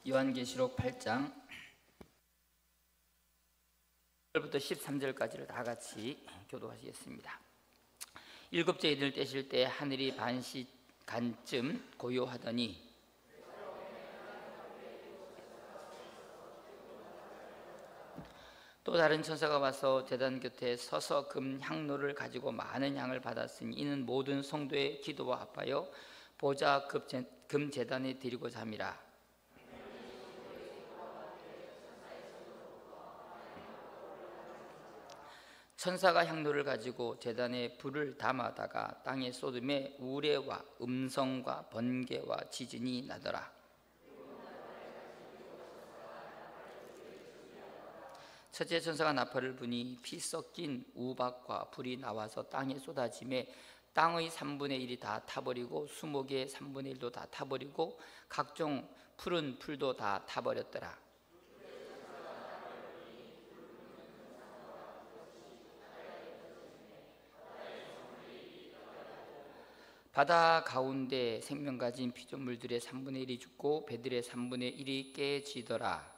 요한계시록 8장 1절부터 13절까지를 다 같이 교도하시겠습니다. 일곱째 이들 떼실 때 하늘이 반시간쯤 고요하더니 또 다른 천사가 와서 제단 곁에 서서 금 향로를 가지고 많은 향을 받았으니 이는 모든 성도의 기도와 합하여 보좌 금 제단에 드리고자 함이라. 천사가 향로를 가지고 제단에 불을 담아다가 땅에 쏟음에 우레와 음성과 번개와 지진이 나더라. 첫째 천사가 나팔을 부니 피 섞인 우박과 불이 나와서 땅에 쏟아짐에 땅의 3분의 1이 다 타버리고 수목의 3분의 1도 다 타버리고 각종 푸른 풀도 다 타버렸더라. 바다 가운데 생명 가진 피조물들의 3분의 1이 죽고 배들의 3분의 1이 깨지더라.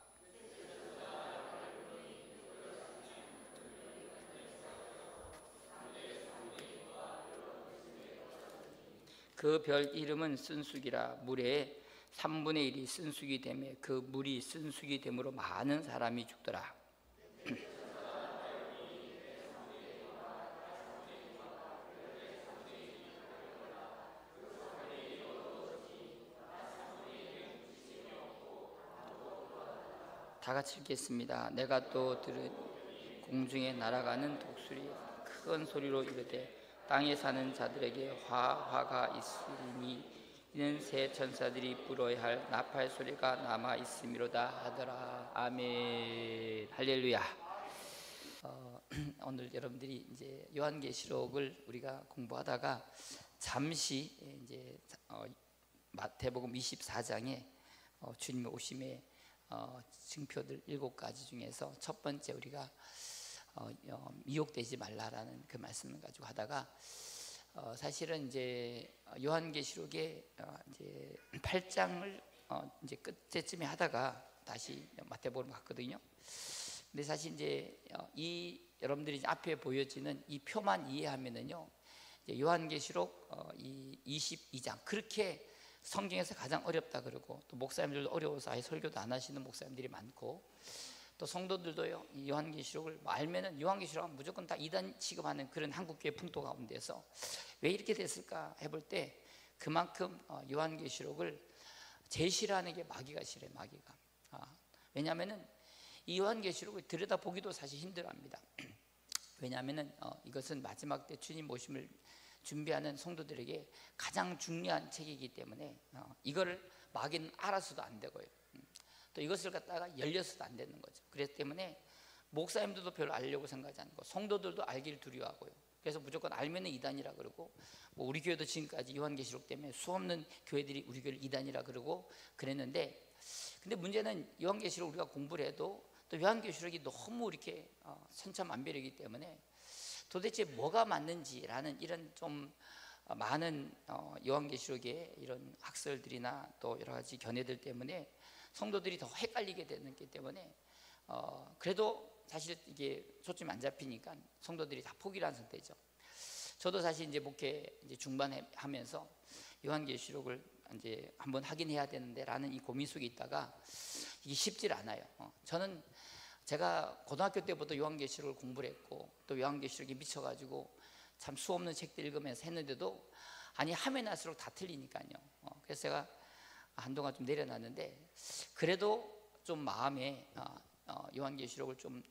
그 별 이름은 쓴쑥이라. 물의 3분의 1이 쓴쑥이 되매 그 물이 쓴쑥이 되므로 많은 사람이 죽더라. 다 같이 읽겠습니다. 내가 또 들은 공중에 날아가는 독수리 큰 소리로 이르되 땅에 사는 자들에게 화가 있으니 이는 새 천사들이 불어야 할 나팔 소리가 남아 있음이로다 하더라. 아멘. 할렐루야. 오늘 여러분들이 이제 요한계시록을 우리가 공부하다가 잠시 이제 마태복음 24장에 주님의 오심의 증표들 7가지 중에서 첫 번째 우리가 미혹되지 말라라는 그 말씀을 가지고 하다가 사실은 이제 요한계시록의 이제 8장을 이제 끝째쯤에 하다가 다시 마태복음으로 갔거든요. 근데 사실 이제 이 여러분들이 이제 앞에 보여지는 이 표만 이해하면은요, 이제 요한계시록 이 22장 그렇게 성경에서 가장 어렵다 그러고 또 목사님들도 어려워서 아예 설교도 안 하시는 목사님들이 많고 또 성도들도요 이 요한계시록을 알면은 요한계시록은 무조건 다 이단 취급하는 그런 한국교회 풍토 가운데서 왜 이렇게 됐을까 해볼 때 그만큼 요한계시록을 제일 싫어하는 게 마귀가 싫어요. 마귀가. 왜냐하면은 이 요한계시록을 들여다보기도 사실 힘들어합니다. 왜냐하면은 이것은 마지막 때 주님 오심을 준비하는 성도들에게 가장 중요한 책이기 때문에 이거를 마귀는 알아서도 안 되고요. 또 이것을 갖다가 열려서도 안 되는 거죠. 그렇기 때문에 목사님들도 별로 알려고 생각하지 않고 성도들도 알기를 두려워하고요. 그래서 무조건 알면 이단이라 그러고 뭐 우리 교회도 지금까지 요한계시록 때문에 수없는 교회들이 우리 교회를 이단이라 그러고 그랬는데, 근데 문제는 요한계시록 우리가 공부를 해도 또 요한계시록이 너무 이렇게 천차만별이기 때문에 도대체 뭐가 맞는지라는 이런 좀 많은 요한계시록의 이런 학설들이나 또 여러 가지 견해들 때문에 성도들이 더 헷갈리게 되는 게 때문에 그래도 사실 이게 초점이 안 잡히니까 성도들이 다 포기를 한 상태죠. 저도 사실 이제 목회 이제 중반에 하면서 요한계시록을 이제 한번 하긴 해야 되는데라는 이 고민 속에 있다가 이게 쉽질 않아요. 저는 제가 고등학교 때부터 요한계시록을 공부를 했고 또 요한계시록에 미쳐가지고 참 수없는 책들 읽으면서 했는데도 아니 하면 할수록 다 틀리니까요. 그래서 제가 한동안 좀 내려놨는데 그래도 좀 마음에 요한계시록을 좀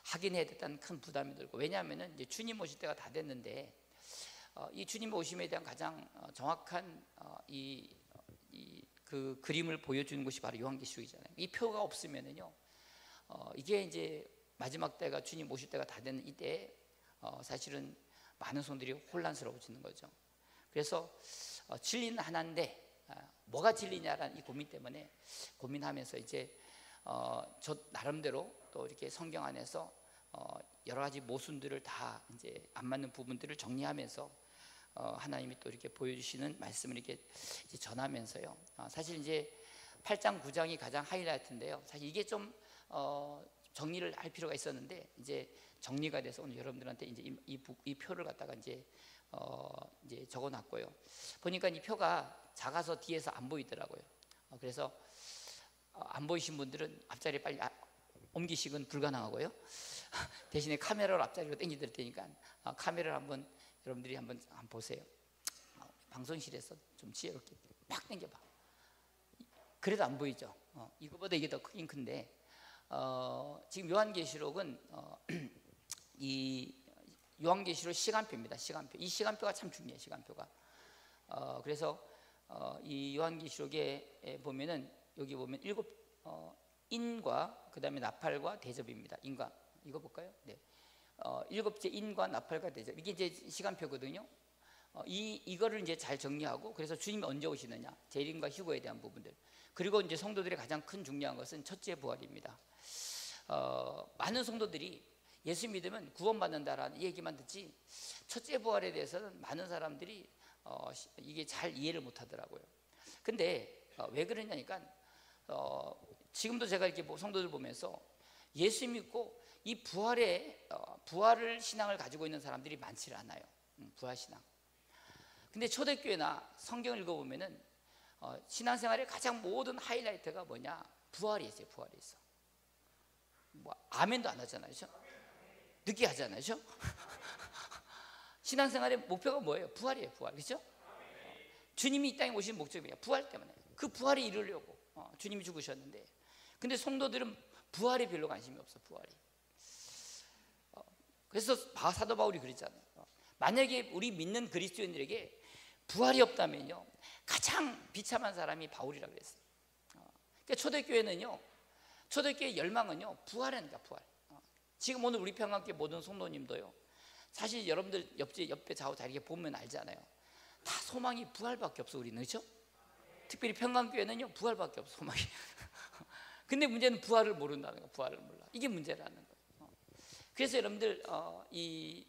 하긴 해야 됐다는 큰 부담이 들고, 왜냐하면은 이제 주님 오실 때가 다 됐는데 이 주님 오심에 대한 가장 정확한 그 그림을 보여주는 것이 바로 요한계시록이잖아요. 이 표가 없으면은요 이게 이제 마지막 때가 주님 오실 때가 다 되는 이때에 사실은 많은 손들이 혼란스러워지는 거죠. 그래서 진리는 하나인데 뭐가 진리냐라는 이 고민 때문에 고민하면서 이제 저 나름대로 또 이렇게 성경 안에서 여러 가지 모순들을 다 이제 안 맞는 부분들을 정리하면서 하나님이 또 이렇게 보여주시는 말씀을 이렇게 이제 전하면서요. 사실 이제 8장 9장이 가장 하이라이트인데요. 사실 이게 좀 정리를 할 필요가 있었는데 이제 정리가 돼서 오늘 여러분들한테 이제 이 표를 갖다가 이제 적어놨고요. 보니까 이 표가 작아서 뒤에서 안 보이더라고요. 그래서 안 보이신 분들은 앞자리 빨리 옮기식은 불가능하고요. 대신에 카메라로 앞자리로 당겨드릴 테니까 카메라를 한번 여러분들이 한번 보세요. 방송실에서 좀 지혜롭게 팍 당겨봐. 그래도 안 보이죠. 이거보다 이게 더 크긴 큰데 지금 요한계시록은 이 요한계시록 시간표입니다. 시간표. 이 시간표가 참 중요해요. 시간표가. 그래서 이 요한계시록에 보면은 여기 보면 7 인과 그 다음에 나팔과 대접입니다. 인과 이거 볼까요? 네. 7째 인과 나팔과 대접. 이게 이제 시간표거든요. 이거를 이제 잘 정리하고 그래서 주님이 언제 오시느냐, 재림과 휴거에 대한 부분들. 그리고 이제 성도들의 가장 큰 중요한 것은 첫째 부활입니다. 많은 성도들이 예수 믿으면 구원받는다라는 얘기만 듣지 첫째 부활에 대해서는 많은 사람들이 이게 잘 이해를 못하더라고요. 근데 왜 그러냐니까 지금도 제가 이렇게 성도들 보면서 예수 믿고 이 부활을 신앙을 가지고 있는 사람들이 많지 않아요. 부활 신앙. 근데 초대교회나 성경을 읽어보면은 신앙생활의 가장 모든 하이라이트가 뭐냐? 부활이 있어요. 부활이 있어. 뭐 아멘도 안 하잖아요, 그렇죠? 늦게 하잖아요, 그렇죠? 신앙생활의 목표가 뭐예요? 부활이에요, 부활, 그렇죠? 주님이 이 땅에 오신 목적이 뭐예요? 부활 때문에. 그 부활이 이루려고 주님이 죽으셨는데, 근데 성도들은 부활에 별로 관심이 없어. 부활이. 그래서 사도 바울이 그랬잖아요. 만약에 우리 믿는 그리스도인들에게 부활이 없다면요, 가장 비참한 사람이 바울이라고 그랬어요. 그러니까 초대교회는요, 초대교회 열망은요, 부활이니까 부활. 지금 오늘 우리 평강교회 모든 성도님도요, 사실 여러분들 옆에 좌우 자리에 보면 알잖아요. 다 소망이 부활밖에 없어. 우리는, 그렇죠? 특별히 평강교회는요, 부활밖에 없어. 소망이. 근데 문제는 부활을 모른다는 거. 부활을 몰라. 이게 문제라는 거예요. 그래서 여러분들 이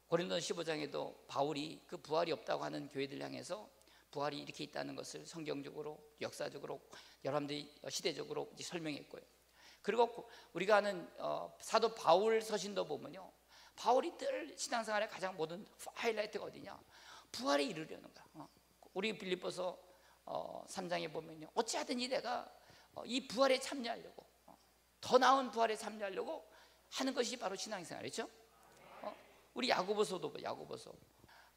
고린도서 15장에도 바울이 그 부활이 없다고 하는 교회들 향해서 부활이 이렇게 있다는 것을 성경적으로, 역사적으로, 여러분들이 시대적으로 설명했고요. 그리고 우리가 아는 사도 바울 서신도 보면요, 바울이 늘 신앙생활의 가장 모든 하이라이트가 어디냐? 부활에 이르려는 거야. 우리 빌립보서 3장에 보면요, 어찌하든지 내가 이 부활에 참여하려고, 더 나은 부활에 참여하려고 하는 것이 바로 신앙생활이죠. 우리 야고보서도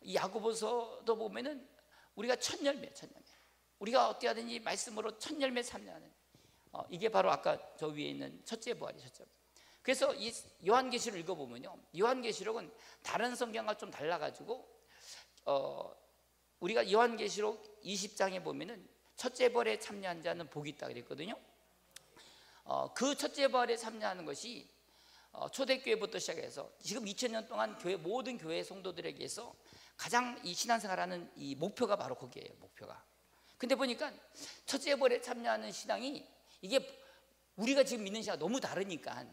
이 야고보서도 보면은 우리가 첫 열매. 우리가 어떻게 하든지 말씀으로 첫 열매 참여하는 이게 바로 아까 저 위에 있는 첫째 부활이 첫째. 그래서 이 요한계시록 읽어보면요, 요한계시록은 다른 성경과 좀 달라가지고 우리가 요한계시록 20장에 보면은 첫째 부활에 참여한 자는 복이 있다 그랬거든요. 그 첫째 부활에 참여하는 것이 초대교회부터 시작해서 지금 2000년 동안 모든 교회 성도들에게서 가장 이 신앙생활하는 이 목표가 바로 거기에요. 목표가. 근데 보니까 첫째 부활에 참여하는 신앙이 이게 우리가 지금 믿는 신앙이 너무 다르니까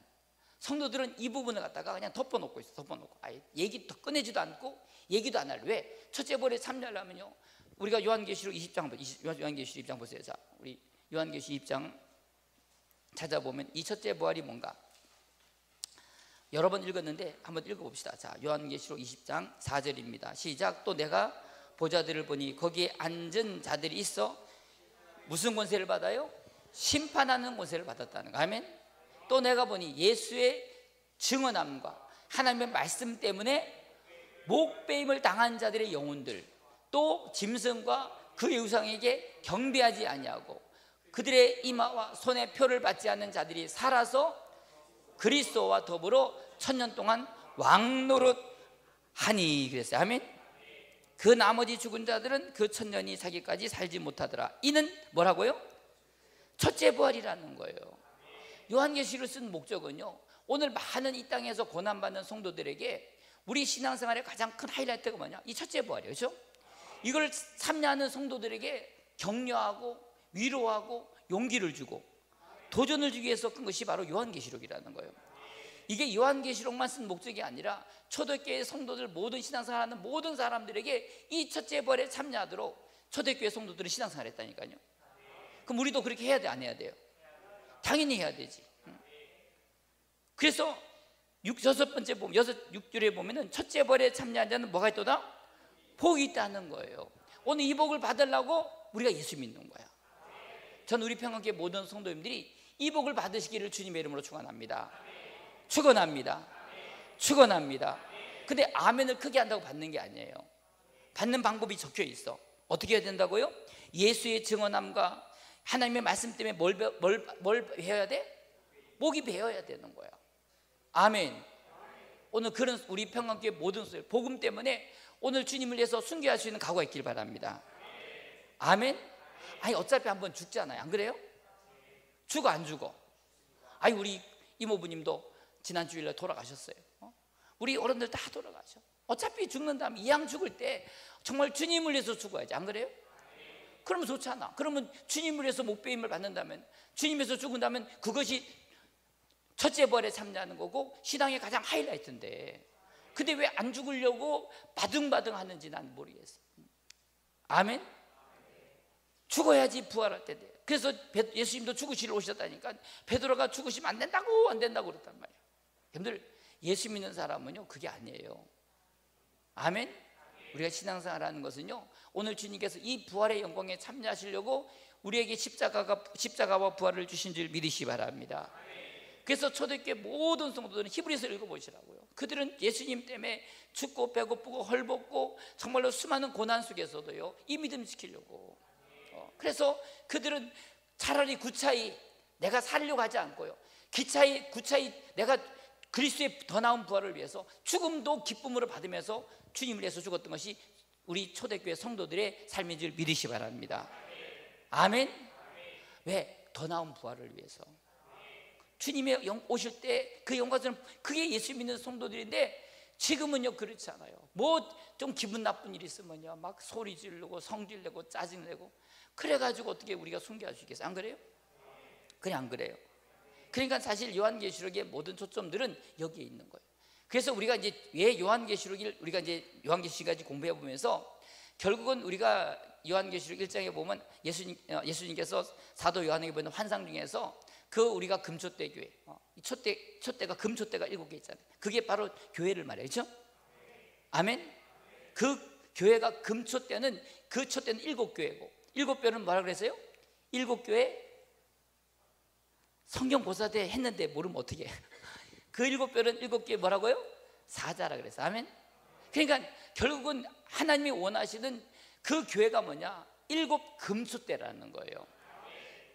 성도들은 이 부분을 갖다가 그냥 덮어놓고 있어. 덮어놓고 아예 얘기 더 꺼내지도 않고 얘기도 안 할. 왜? 첫째 부활에 참여하려면요, 우리가 요한계시록 20장 요한계시록 20장 보세요. 자, 우리 요한계시록 20장 찾아보면 이 첫째 부활이 뭔가 여러 번 읽었는데 한번 읽어봅시다. 자, 요한계시록 20장 4절입니다. 시작. 또 내가 보좌들을 보니 거기에 앉은 자들이 있어 무슨 권세를 받아요? 심판하는 권세를 받았다는 거. 아멘. 또 내가 보니 예수의 증언함과 하나님의 말씀 때문에 목배임을 당한 자들의 영혼들, 또 짐승과 그의 우상에게 경배하지 아니하고 그들의 이마와 손에 표를 받지 않는 자들이 살아서 그리스도와 더불어 1000년 동안 왕노릇하니 그랬어요. 아멘. 그 나머지 죽은 자들은 그 1000년이 자기까지 살지 못하더라. 이는 뭐라고요? 첫째 부활이라는 거예요. 요한계시를 쓴 목적은요, 오늘 많은 이 땅에서 고난받는 성도들에게 우리 신앙생활의 가장 큰 하이라이트가 뭐냐? 이 첫째 부활이에요. 그렇죠? 이걸 참여하는 성도들에게 격려하고 위로하고 용기를 주고 도전을 주기 위해서 큰 것이 바로 요한계시록이라는 거예요. 이게 요한계시록만 쓴 목적이 아니라 초대교회 성도들, 모든 신앙생활하는 모든 사람들에게 이 첫째 부활에 참여하도록 초대교회 성도들은 신앙생활을 했다니까요. 그럼 우리도 그렇게 해야 돼, 안 해야 돼요? 당연히 해야 되지. 그래서 여섯 번째 보면, 6절에 보면은 첫째 벌에 참여한 자는 뭐가 있도다? 복이 있다는 거예요. 오늘 이 복을 받으려고 우리가 예수 믿는 거야. 전 우리 평안교회 모든 성도님들이 이 복을 받으시기를 주님의 이름으로 축원합니다. 축원합니다. 축원합니다. 근데 아멘을 크게 한다고 받는 게 아니에요. 받는 방법이 적혀 있어. 어떻게 해야 된다고요? 예수의 증언함과 하나님의 말씀 때문에 뭘 배워야 돼? 복이 배워야 되는 거야. 아멘. 오늘 그런 우리 평안교회 모든 소리 복음 때문에 오늘 주님을 위해서 순교할 수 있는 각오가 있길 바랍니다. 아멘. 아니 어차피 한번 죽잖아요, 안 그래요? 죽어 안 죽어? 아니 우리 이모부님도 지난 주일에 돌아가셨어요. 우리 어른들 다 돌아가셔. 어차피 죽는다면 이왕 죽을 때 정말 주님을 위해서 죽어야지, 안 그래요? 그러면 좋잖아. 그러면 주님을 위해서 목배임을 받는다면, 주님에서 죽은다면 그것이 첫째 벌에 참여하는 거고 신앙의 가장 하이라이트인데, 근데 왜 안 죽으려고 바등바등 하는지 난 모르겠어. 아멘. 죽어야지 부활할 때 돼. 그래서 예수님도 죽으시러 오셨다니까. 베드로가 죽으시면 안 된다고 그랬단 말이에요. 여러분들, 예수 믿는 사람은요 그게 아니에요. 아멘. 우리가 신앙생활하는 것은요, 오늘 주님께서 이 부활의 영광에 참여하시려고 우리에게 십자가와 부활을 주신 줄 믿으시기 바랍니다. 그래서 초대교회 모든 성도들은 히브리서 읽어보시라고요. 그들은 예수님 때문에 춥고 배고프고 헐벗고 정말로 수많은 고난 속에서도요 이 믿음 지키려고. 그래서 그들은 차라리 구차히 내가 살려고 하지 않고요, 구차히 내가 그리스도의 더 나은 부활을 위해서 죽음도 기쁨으로 받으면서 주님을 위해서 죽었던 것이 우리 초대교회 성도들의 삶인 줄 믿으시기 바랍니다. 아멘. 왜? 더 나은 부활을 위해서. 주님의 오실 때 그 영광스러운, 그게 예수 믿는 성도들인데 지금은요 그렇지 않아요. 뭐 좀 기분 나쁜 일이 있으면요 막 소리 지르고 성질 내고 짜증 내고, 그래가지고 어떻게 우리가 순교할 수 있겠어요? 안 그래요? 그냥 안 그래요? 그러니까 사실 요한계시록의 모든 초점들은 여기에 있는 거예요. 그래서 우리가 이제 왜 요한계시록을 우리가 이제 요한계시록까지 공부해 보면서 결국은 우리가 요한계시록 1장에 보면 예수님께서 사도 요한에게 보이는 환상 중에서 그 우리가 금촛대 교회, 촛대가 금촛대가 7개 있잖아요. 그게 바로 교회를 말해요, 그렇죠? 아멘. 그 교회가 금촛대는, 그 촛대는 7교회고 7교회는 뭐라 그랬어요? 7교회 성경 고사대 했는데 모르면 어떻게 해? 그 7교회는 7교회 뭐라고요? 사자라 그랬어. 아멘. 그러니까 결국은 하나님이 원하시는 그 교회가 뭐냐? 7 금촛대라는 거예요.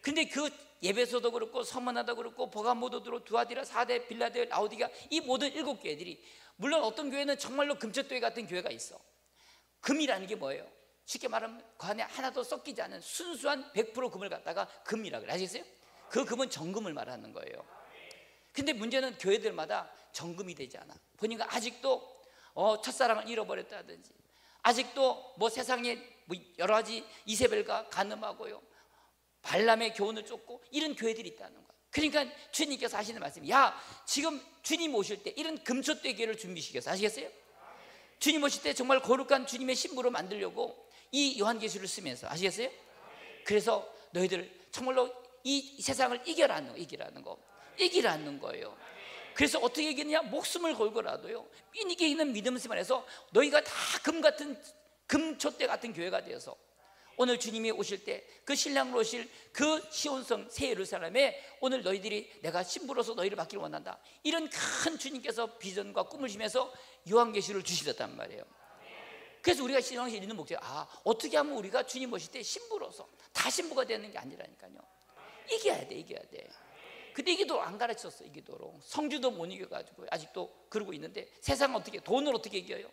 근데 그 예배소도 그렇고 서머나도 그렇고 보가모도도 두아디라 사대 빌라델 라오디가, 이 모든 7교회들이, 물론 어떤 교회는 정말로 금촛대 같은 교회가 있어. 금이라는 게 뭐예요? 쉽게 말하면 그 안에 하나도 섞이지 않은 순수한 100% 금을 갖다가 금이라 그래. 아시겠어요? 그 금은 정금을 말하는 거예요. 근데 문제는 교회들마다 정금이 되지 않아. 보니까 아직도 첫사랑을 잃어버렸다든지, 아직도 뭐 세상에 뭐 여러 가지 이세벨과 간음하고요, 발람의 교훈을 쫓고 이런 교회들이 있다는 거예요. 그러니까 주님께서 하시는 말씀이, 야 지금 주님 오실 때 이런 금촛대 교회를 준비시켜서, 아시겠어요? 주님 오실 때 정말 거룩한 주님의 신부로 만들려고 이 요한계시를 쓰면서, 아시겠어요? 그래서 너희들 정말로 이 세상을 이기라는 거예요. 그래서 어떻게 이기느냐? 목숨을 걸고라도요 이기는 믿음 생활에서 너희가 다 금촛대 같은 교회가 되어서 오늘 주님이 오실 때 그 신랑으로 오실 그 시온성 새 예루살렘에 오늘 너희들이 내가 신부로서 너희를 받기를 원한다, 이런 큰 주님께서 비전과 꿈을 주면서 요한계시를 주시렸단 말이에요. 그래서 우리가 신앙을 읽는 목적이, 어떻게 하면 우리가 주님 오실 때 신부로서 다 신부가 되는 게 아니라니까요. 이겨야 돼. 근데 이기도록 안 가르쳤어. 이기도록 성주도 못 이겨가지고 아직도 그러고 있는데, 세상은 어떻게, 돈을 어떻게 이겨요?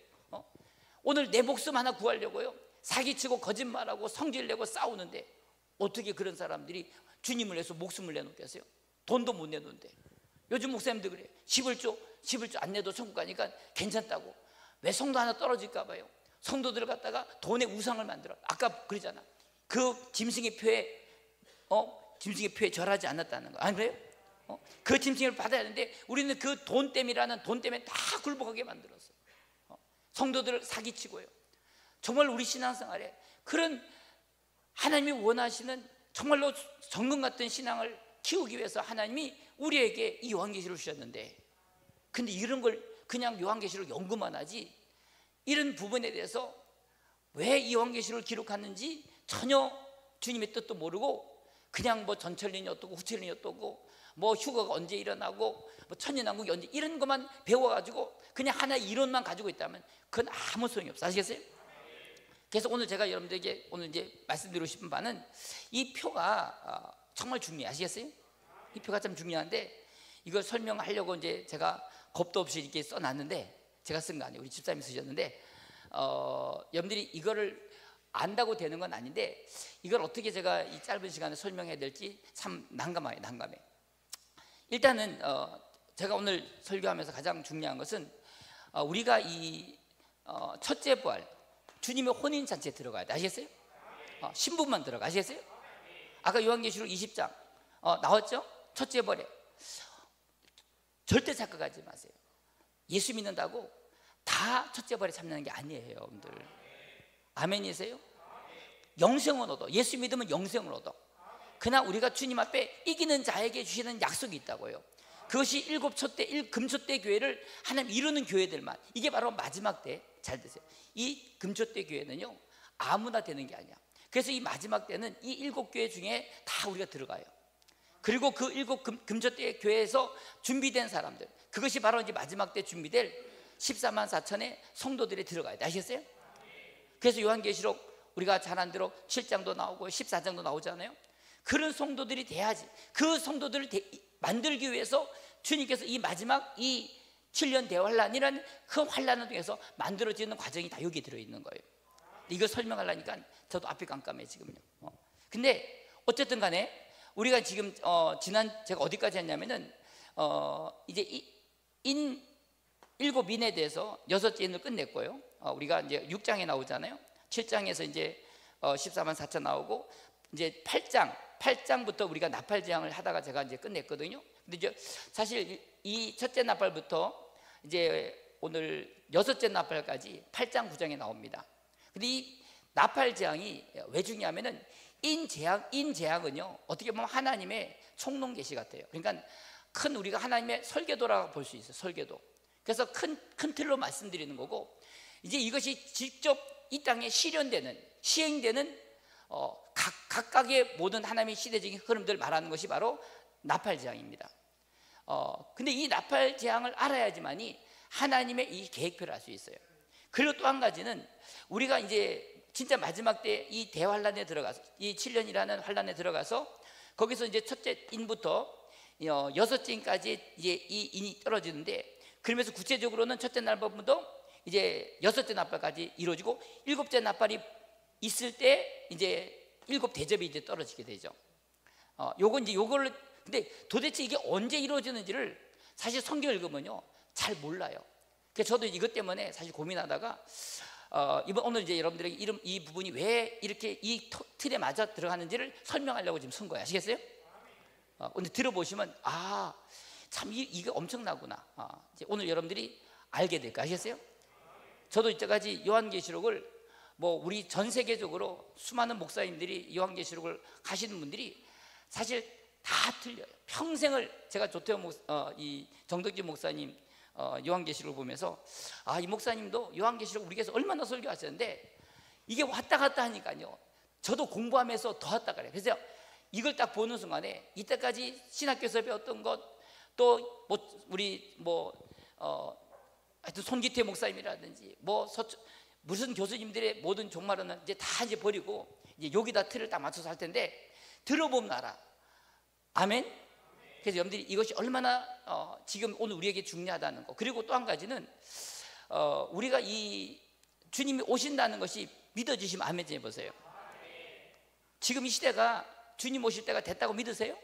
오늘 내 목숨 하나 구하려고요 사기치고 거짓말하고 성질내고 싸우는데, 어떻게 그런 사람들이 주님을 위해서 목숨을 내놓겠어요? 돈도 못 내놓는데. 요즘 목사님들 그래요. 11조 안 내도 천국 가니까 괜찮다고. 왜 성도 하나 떨어질까 봐요. 성도들을 갖다가 돈의 우상을 만들어. 아까 그러잖아, 그 짐승의 표에 절하지 않았다는 거, 안 그래요? 그 짐승을 받아야 하는데 우리는 그 돈 때문에 다 굴복하게 만들었어. 성도들을 사기치고요. 정말 우리 신앙생활에 그런 하나님이 원하시는 정말로 정금 같은 신앙을 키우기 위해서 하나님이 우리에게 이 요한계시록을 주셨는데, 근데 이런 걸 그냥 요한계시록 연구만 하지 이런 부분에 대해서 왜 이 요한계시록을 기록하는지 전혀 주님의 뜻도 모르고 그냥 뭐 전천년이 어떻고 후천년이 어떻고 뭐 휴거가 언제 일어나고 뭐 천년왕국이 언제, 이런 것만 배워가지고 그냥 하나의 이론만 가지고 있다면 그건 아무 소용이 없어. 아시겠어요? 그래서 오늘 제가 여러분들에게 오늘 이제 말씀드리고 싶은 바는 이 표가 정말 중요해. 아시겠어요? 이 표가 참 중요한데 이걸 설명하려고 이제 제가 겁도 없이 이렇게 써놨는데, 제가 쓴 거 아니에요. 우리 집사님이 쓰셨는데 여러분들이 이거를 안다고 되는 건 아닌데 이걸 어떻게 제가 이 짧은 시간에 설명해야 될지 참 난감해요. 일단은 제가 오늘 설교하면서 가장 중요한 것은 우리가 이 첫째 부활, 주님의 혼인잔치에 들어가야 돼. 아시겠어요? 신부만 들어가. 아시겠어요? 아까 요한계시록 20장 나왔죠? 첫째 부활에 절대 착각하지 마세요. 예수 믿는다고 다 첫째 부활에 참여하는 게 아니에요, 여러분들. 아멘이세요? 영생을 얻어. 예수 믿으면 영생을 얻어. 그러나 우리가 주님 앞에 이기는 자에게 주시는 약속이 있다고요. 그것이 일곱 촛대 금촛대 교회를 하나님 이루는 교회들만, 이게 바로 마지막 때. 잘 드세요. 이 금촛대 교회는요 아무나 되는 게 아니야. 그래서 이 마지막 때는 이 일곱 교회 중에 다 우리가 들어가요. 그리고 그 일곱 금촛대 교회에서 준비된 사람들, 그것이 바로 이제 마지막 때 준비될 14만 4천의 성도들이 들어가야 돼. 아시겠어요? 그래서 요한계시록 우리가 잘 안 들어 7장도 나오고 14장도 나오잖아요. 그런 성도들이 돼야지. 그 성도들을 만들기 위해서 주님께서 이 마지막 이 7년 대환란이라는 그 환란을 통해서 만들어지는 과정이 다 여기 들어있는 거예요. 이걸 설명하려니까 저도 앞이 깜깜해 지금요. 근데 어쨌든 간에 우리가 지금 지난 제가 어디까지 했냐면은 이제 일곱 인에 대해서 여섯째 인을 끝냈고요. 우리가 이제 6장에 나오잖아요. 7장에서 이제 14만 4천 나오고 이제 8장부터 우리가 나팔 재앙을 하다가 제가 이제 끝냈거든요. 근데 이제 사실 이 첫째 나팔부터 이제 오늘 여섯째 나팔까지 8장 9장에 나옵니다. 근데 이 나팔 재앙이 왜 중요하면은 인재앙은요 어떻게 보면 하나님의 총론 계시 같아요. 그러니까 큰 우리가 하나님의 설계도라고 볼 수 있어요. 설계도. 그래서 큰 틀로 말씀드리는 거고, 이제 이것이 직접 이 땅에 시행되는 각각의 모든 하나님의 시대적인 흐름들을 말하는 것이 바로 나팔 재앙입니다. 근데 이 나팔 재앙을 알아야지만이 하나님의 이 계획표를 알 수 있어요. 그리고 또 한 가지는 우리가 이제 진짜 마지막 때 이 대환란에 들어가서 이 7년이라는 환란에 들어가서 거기서 이제 첫째 인부터 여섯째 인까지 이제 이 인이 떨어지는데, 그러면서 구체적으로는 첫째 날부터 이제 여섯째 나팔까지 이루어지고 일곱째 나팔이 있을 때 이제 일곱 대접이 이제 떨어지게 되죠. 요걸 근데 도대체 이게 언제 이루어지는지를 사실 성경 읽으면요 잘 몰라요. 그래서 저도 이것 때문에 사실 고민하다가 오늘 이제 여러분들에게 이 부분이 왜 이렇게 이 틀에 맞아 들어가는지를 설명하려고 지금 쓴 거예요. 아시겠어요? 근데 들어보시면 참 이게 엄청나구나. 이제 오늘 여러분들이 알게 될 거 아시겠어요? 저도 이때까지 요한계시록을 우리 전 세계적으로 수많은 목사님들이 요한계시록을 가시는 분들이 사실 다 틀려요. 평생을 제가 조태호 이 정덕진 목사님 요한계시록을 보면서 이 목사님도 요한계시록 우리에게서 얼마나 설교하셨는데 이게 왔다 갔다 하니까요 저도 공부하면서 더 왔다 가래요. 그래서 이걸 딱 보는 순간에 이때까지 신학교에서 배웠던 것, 또 우리 하여튼 손기태 목사님이라든지 무슨 교수님들의 모든 종말은 이제 다 이제 버리고 이제 여기다 틀을 딱 맞춰서 할 텐데 들어보면 알아. 아멘. 그래서 여러분들이 이것이 얼마나 지금 오늘 우리에게 중요하다는 거. 그리고 또 한 가지는 우리가 이 주님이 오신다는 것이 믿어지시면 아멘 좀 해보세요. 지금 이 시대가 주님 오실 때가 됐다고 믿으세요?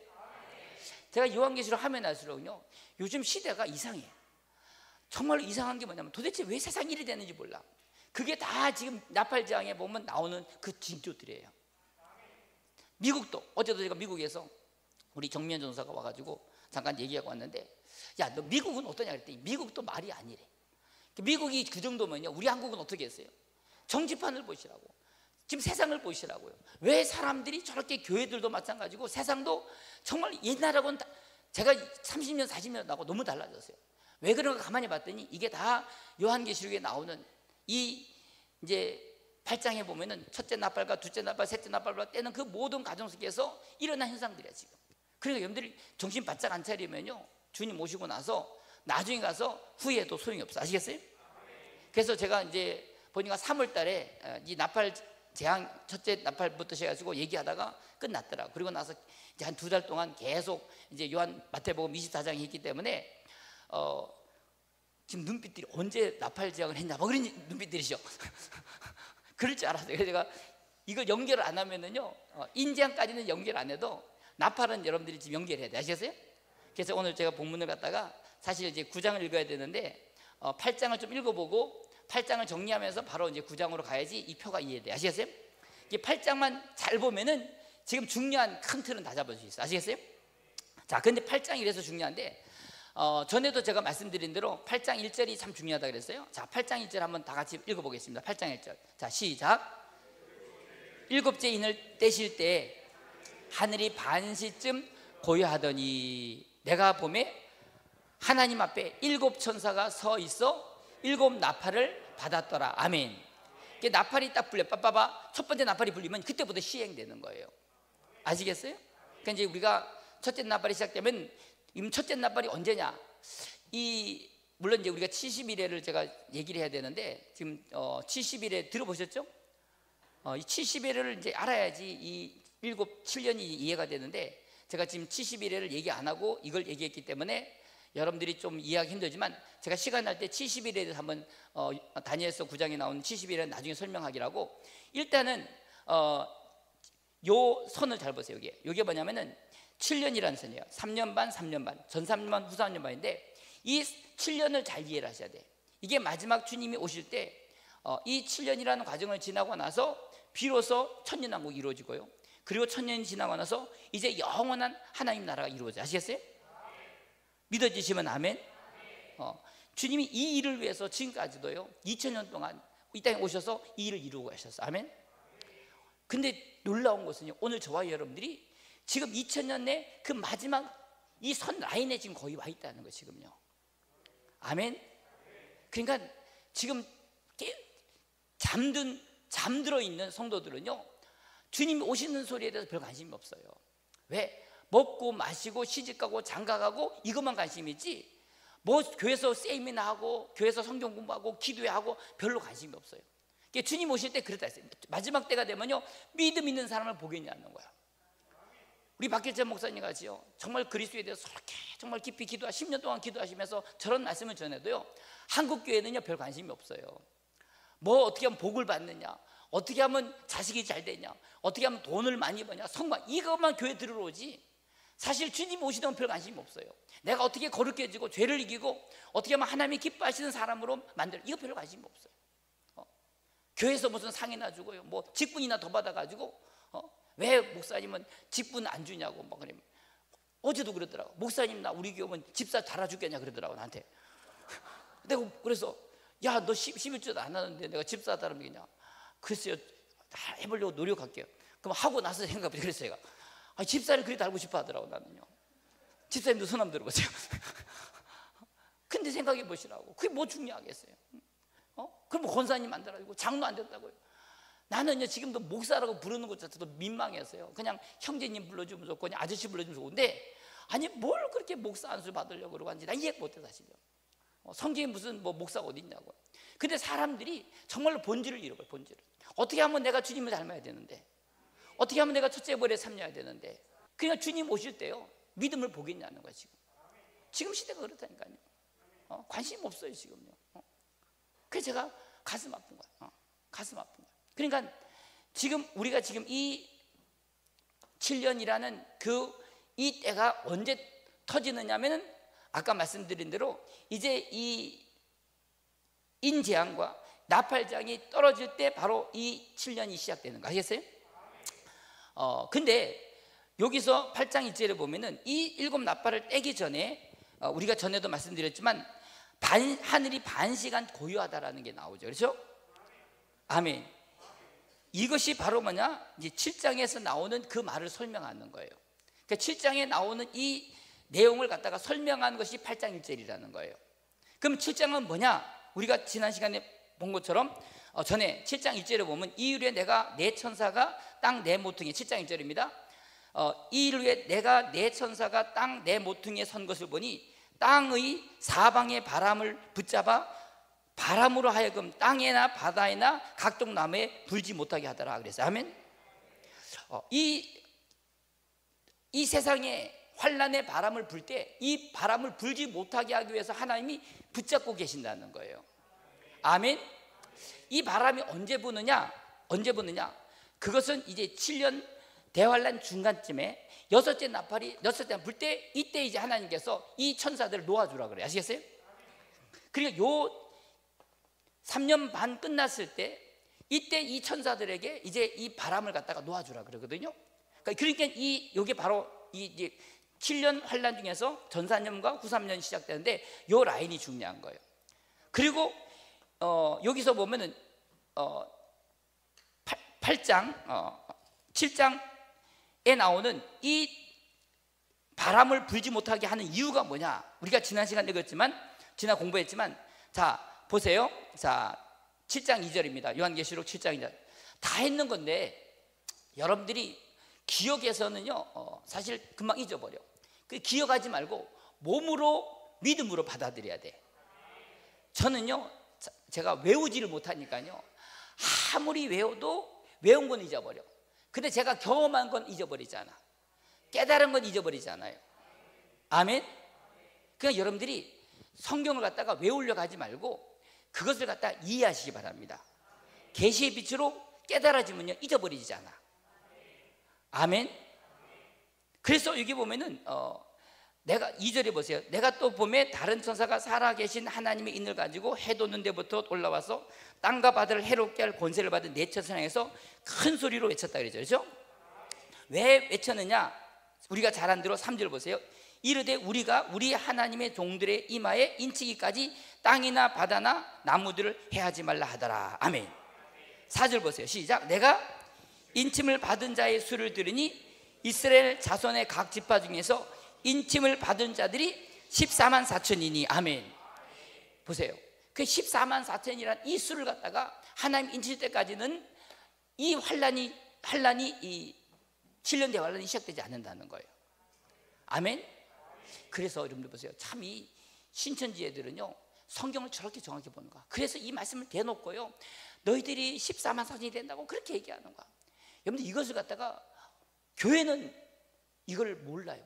제가 요한계시록 하면 할수록요 요즘 시대가 이상해. 정말로 이상한 게 뭐냐면 도대체 왜 세상이 이리 되는지 몰라. 그게 다 지금 나팔장에 보면 나오는 그 징조들이에요. 미국도 어제도 제가 미국에서 우리 정미연 전사가 와가지고 잠깐 얘기하고 왔는데, 야 너 미국은 어떠냐 그랬더니 미국도 말이 아니래. 미국이 그 정도면요 우리 한국은 어떻게 했어요? 정치판을 보시라고. 지금 세상을 보시라고요. 왜 사람들이 저렇게, 교회들도 마찬가지고 세상도 정말 옛날하고는 제가 30년 40년 나고 너무 달라졌어요. 왜 그런가 가만히 봤더니 이게 다 요한계시록에 나오는 이 이제 8장에 보면은 첫째 나팔과 둘째 나팔, 셋째 나팔과 때는 그 모든 가정 속에서 일어난 현상들이야 지금. 그러니까 여러분들이 정신 바짝 안 차리면요, 주님 오시고 나서 나중에 가서 후회해도 소용이 없어. 아시겠어요? 그래서 제가 이제 보니까 3월 달에 이 나팔 재앙, 첫째 나팔부터 시작해가지고 얘기하다가 끝났더라고. 그리고 나서 이제 한 2달 동안 계속 이제 요한 마태복음 24장이 있기 때문에 지금 눈빛들이 언제 나팔 재앙을 했냐 뭐 그런 눈빛들이죠. 그럴 줄 알았어요. 그래서 제가 이걸 연결을 안 하면은요, 인재앙까지는 연결 안 해도 나팔은 여러분들이 지금 연결해야 돼. 아시겠어요? 그래서 오늘 제가 본문을 갖다가 사실 이제 9장을 읽어야 되는데 8장을 좀 읽어보고 8장을 정리하면서 바로 이제 9장으로 가야지 이 표가 이해돼. 아시겠어요? 이게 8장만 잘 보면은 지금 중요한 큰 틀은 다 잡을 수 있어. 아시겠어요? 자, 근데 8장이 이래서 중요한데 전에도 제가 말씀드린 대로 8장 1절이 참 중요하다 그랬어요. 자, 8장 1절 한번 다 같이 읽어보겠습니다. 8장 1절. 자, 시작. 일곱째 인을 떼실 때 하늘이 반시쯤 고요하더니 내가 보매 하나님 앞에 7 천사가 서 있어 7 나팔을 받았더라. 아멘. 이게 나팔이 딱 불려, 빠빠바. 첫 번째 나팔이 불리면 그때부터 시행되는 거예요. 아시겠어요? 그러니까 이제 우리가 첫째 나팔이 시작되면, 첫째 나팔이 언제냐? 물론 이제 우리가 70일에를 제가 얘기를 해야 되는데, 지금 70일에 들어보셨죠? 이 70일을 이제 알아야지 이 7년이 이해가 되는데, 제가 지금 70일에를 얘기 안 하고 이걸 얘기했기 때문에 여러분들이 좀 이해하기 힘들지만, 제가 시간 날 때 70일에 대해서 한번 다니엘서 9장에 나온 70일은 나중에 설명하기라고. 일단은 요 선을 잘 보세요. 이게 뭐냐면은 7년이라는 선이에요. 3년 반, 3년 반, 전 3년 반, 후 3년 반인데, 이 7년을 잘 이해를 하셔야 돼. 이게 마지막 주님이 오실 때 이 7년이라는 과정을 지나고 나서 비로소 천년왕국이 이루어지고요, 그리고 천년이 지나고 나서 이제 영원한 하나님 나라가 이루어져요. 아시겠어요? 믿어지시면 아멘. 주님이 이 일을 위해서 지금까지도요 2000년 동안 이 땅에 오셔서 이 일을 이루고 가셨어요. 아멘. 근데 놀라운 것은요, 오늘 저와 여러분들이 지금 2000년 내 그 마지막 이 선 라인에 지금 거의 와 있다는 거예요 지금요. 아멘. 그러니까 지금 잠들어 있는 성도들은요, 주님이 오시는 소리에 대해서 별 관심이 없어요. 왜? 먹고 마시고 시집가고 장가가고 이것만 관심이지, 뭐 교회에서 세미나 하고 교회에서 성경 공부하고 기도하고 별로 관심이 없어요. 그러니까 주님 오실 때 그랬다 했어요. 마지막 때가 되면요, 믿음 있는 사람을 보겠냐는 거야. 우리 박길재 목사님 같이요, 정말 그리스도에 대해서 그렇게 정말 깊이 10년 동안 기도하시면서 저런 말씀을 전해도요, 한국 교회는요 별 관심이 없어요. 뭐 어떻게 하면 복을 받느냐, 어떻게 하면 자식이 잘 되냐, 어떻게 하면 돈을 많이 버냐, 성공, 이것만 교회 들어오지 사실 주님 오시던 별 관심이 없어요. 내가 어떻게 거룩해지고 죄를 이기고 어떻게 하면 하나님이 기뻐하시는 사람으로 만들, 이거 별 관심이 없어요. 교회에서 무슨 상이나 주고요, 뭐 직분이나 더 받아가지고 왜 목사님은 직분 안 주냐고 막 그러면, 어제도 그러더라고. 목사님 나 우리 교회 오면 집사 달아주겠냐 그러더라고 나한테. 내가 그래서 야 너 11주도 안 하는데 내가 집사 달아면 되겠냐. 글쎄요, 다 해보려고 노력할게요. 그럼 하고 나서 생각해보세요. 그래서 제가 집사를 그리 달고 싶어 하더라고 나는요. 집사님도 손 한번 들어보세요. 근데 생각해 보시라고. 그게 뭐 중요하겠어요? 그럼 뭐 권사님 안 달아주고 장로 안 됐다고요. 나는요 지금도 목사라고 부르는 것 자체도 민망해서요, 그냥 형제님 불러주면 좋고 그냥 아저씨 불러주면 좋은데, 아니 뭘 그렇게 목사 안수 받으려고 그러고 하는지 나 이해 못해 사실요. 성경에 무슨 뭐 목사가 어디 있냐고. 근데 사람들이 정말로 본질을 잃어버려요. 본질을. 어떻게 하면 내가 주님을 닮아야 되는데, 어떻게 하면 내가 첫째 벌에 삼려야 되는데, 그냥 주님 오실 때요 믿음을 보겠냐는 거야. 지금 시대가 그렇다니까요. 관심 없어요 지금요. 그래서 제가 가슴 아픈 거야. 가슴 아픈 거야. 그러니까 지금 우리가 지금 이 7년이라는 이 때가 언제 터지느냐면은 아까 말씀드린 대로 이제 이 인재앙과 나팔장이 떨어질 때 바로 이 7년이 시작되는 거 아시겠어요? 근데 여기서 8장 1절에 보면은 이 7 나팔을 떼기 전에 우리가 전에도 말씀드렸지만 하늘이 반시간 고요하다라는 게 나오죠. 그렇죠? 아멘. 이것이 바로 뭐냐? 이제 7장에서 나오는 그 말을 설명하는 거예요. 그러니까 7장에 나오는 이 내용을 갖다가 설명하는 것이 8장 1절이라는 거예요. 그럼 7장은 뭐냐? 우리가 지난 시간에 본 것처럼 전에 7장 1절에 보면 이일 후에 내가 내 천사가 땅 내 모퉁이에 7장 1절입니다. 이일 후에 내가 내 천사가 땅 내 모퉁이에 선 것을 보니 땅의 사방의 바람을 붙잡아 바람으로 하여금 땅에나 바다에나 각종 나무에 불지 못하게 하더라 그랬어요. 아멘. 이 세상에 환난의 바람을 불 때 이 바람을 불지 못하게 하기 위해서 하나님이 붙잡고 계신다는 거예요. 아멘. 이 바람이 언제 부느냐? 그것은 이제 7년 대환란 중간쯤에 여섯째 나팔이 불 때 이때 이제 하나님께서 이 천사들을 놓아주라 그래요. 아시겠어요? 그리고 요 3년 반 끝났을 때 이때 이 천사들에게 이제 이 바람을 갖다가 놓아주라 그러거든요. 그러니까 요게 바로 이제 7년 환란 중에서 전산년과 후삼년 시작되는데 요 라인이 중요한 거예요. 그리고 여기서 보면은 7장에 나오는 이 바람을 불지 못하게 하는 이유가 뭐냐? 우리가 지난 시간 지난 공부했지만, 자 보세요. 자 7장 2절입니다. 요한계시록 7장 2절 다 했는 건데 여러분들이 기억에서는요 사실 금방 잊어버려. 그 기억하지 말고 몸으로 믿음으로 받아들여야 돼. 저는요 제가 외우지를 못하니까요 아무리 외워도 외운 건 잊어버려. 근데 제가 경험한 건 잊어버리잖아. 깨달은 건 잊어버리잖아요. 아멘. 그러니까 여러분들이 성경을 갖다가 외우려고 하지 말고 그것을 갖다 이해하시기 바랍니다. 계시의 빛으로 깨달아지면요 잊어버리지 않아. 아멘. 그래서 여기 보면은 내가 2절에 보세요. 내가 또 봄에 다른 천사가 살아계신 하나님의 인을 가지고 해 돋는 데부터 올라와서 땅과 바다를 해롭게 할 권세를 받은 네 천사를 향해서 큰 소리로 외쳤다 그러죠. 그렇죠? 왜 외쳤느냐? 우리가 잘 안 들어 3절 보세요. 이르되 우리가 우리 하나님의 종들의 이마에 인치기까지 땅이나 바다나 나무들을 해하지 말라 하더라. 아멘. 4절 보세요. 시작. 내가 인침을 받은 자의 수를 들으니 이스라엘 자손의 각 지파 중에서 인침을 받은 자들이 14만 4천이니. 아멘. 보세요. 그 14만 4천이란 이 수를 갖다가 하나님 인칠 때까지는 이 환란이 이 7년 대환란이 시작되지 않는다는 거예요. 아멘. 그래서 여러분들 보세요. 참 이 신천지 애들은요 성경을 저렇게 정확히 보는 거야. 그래서 이 말씀을 대놓고요 너희들이 14만 4천이 된다고 그렇게 얘기하는 거야. 여러분들 이것을 갖다가 교회는 이걸 몰라.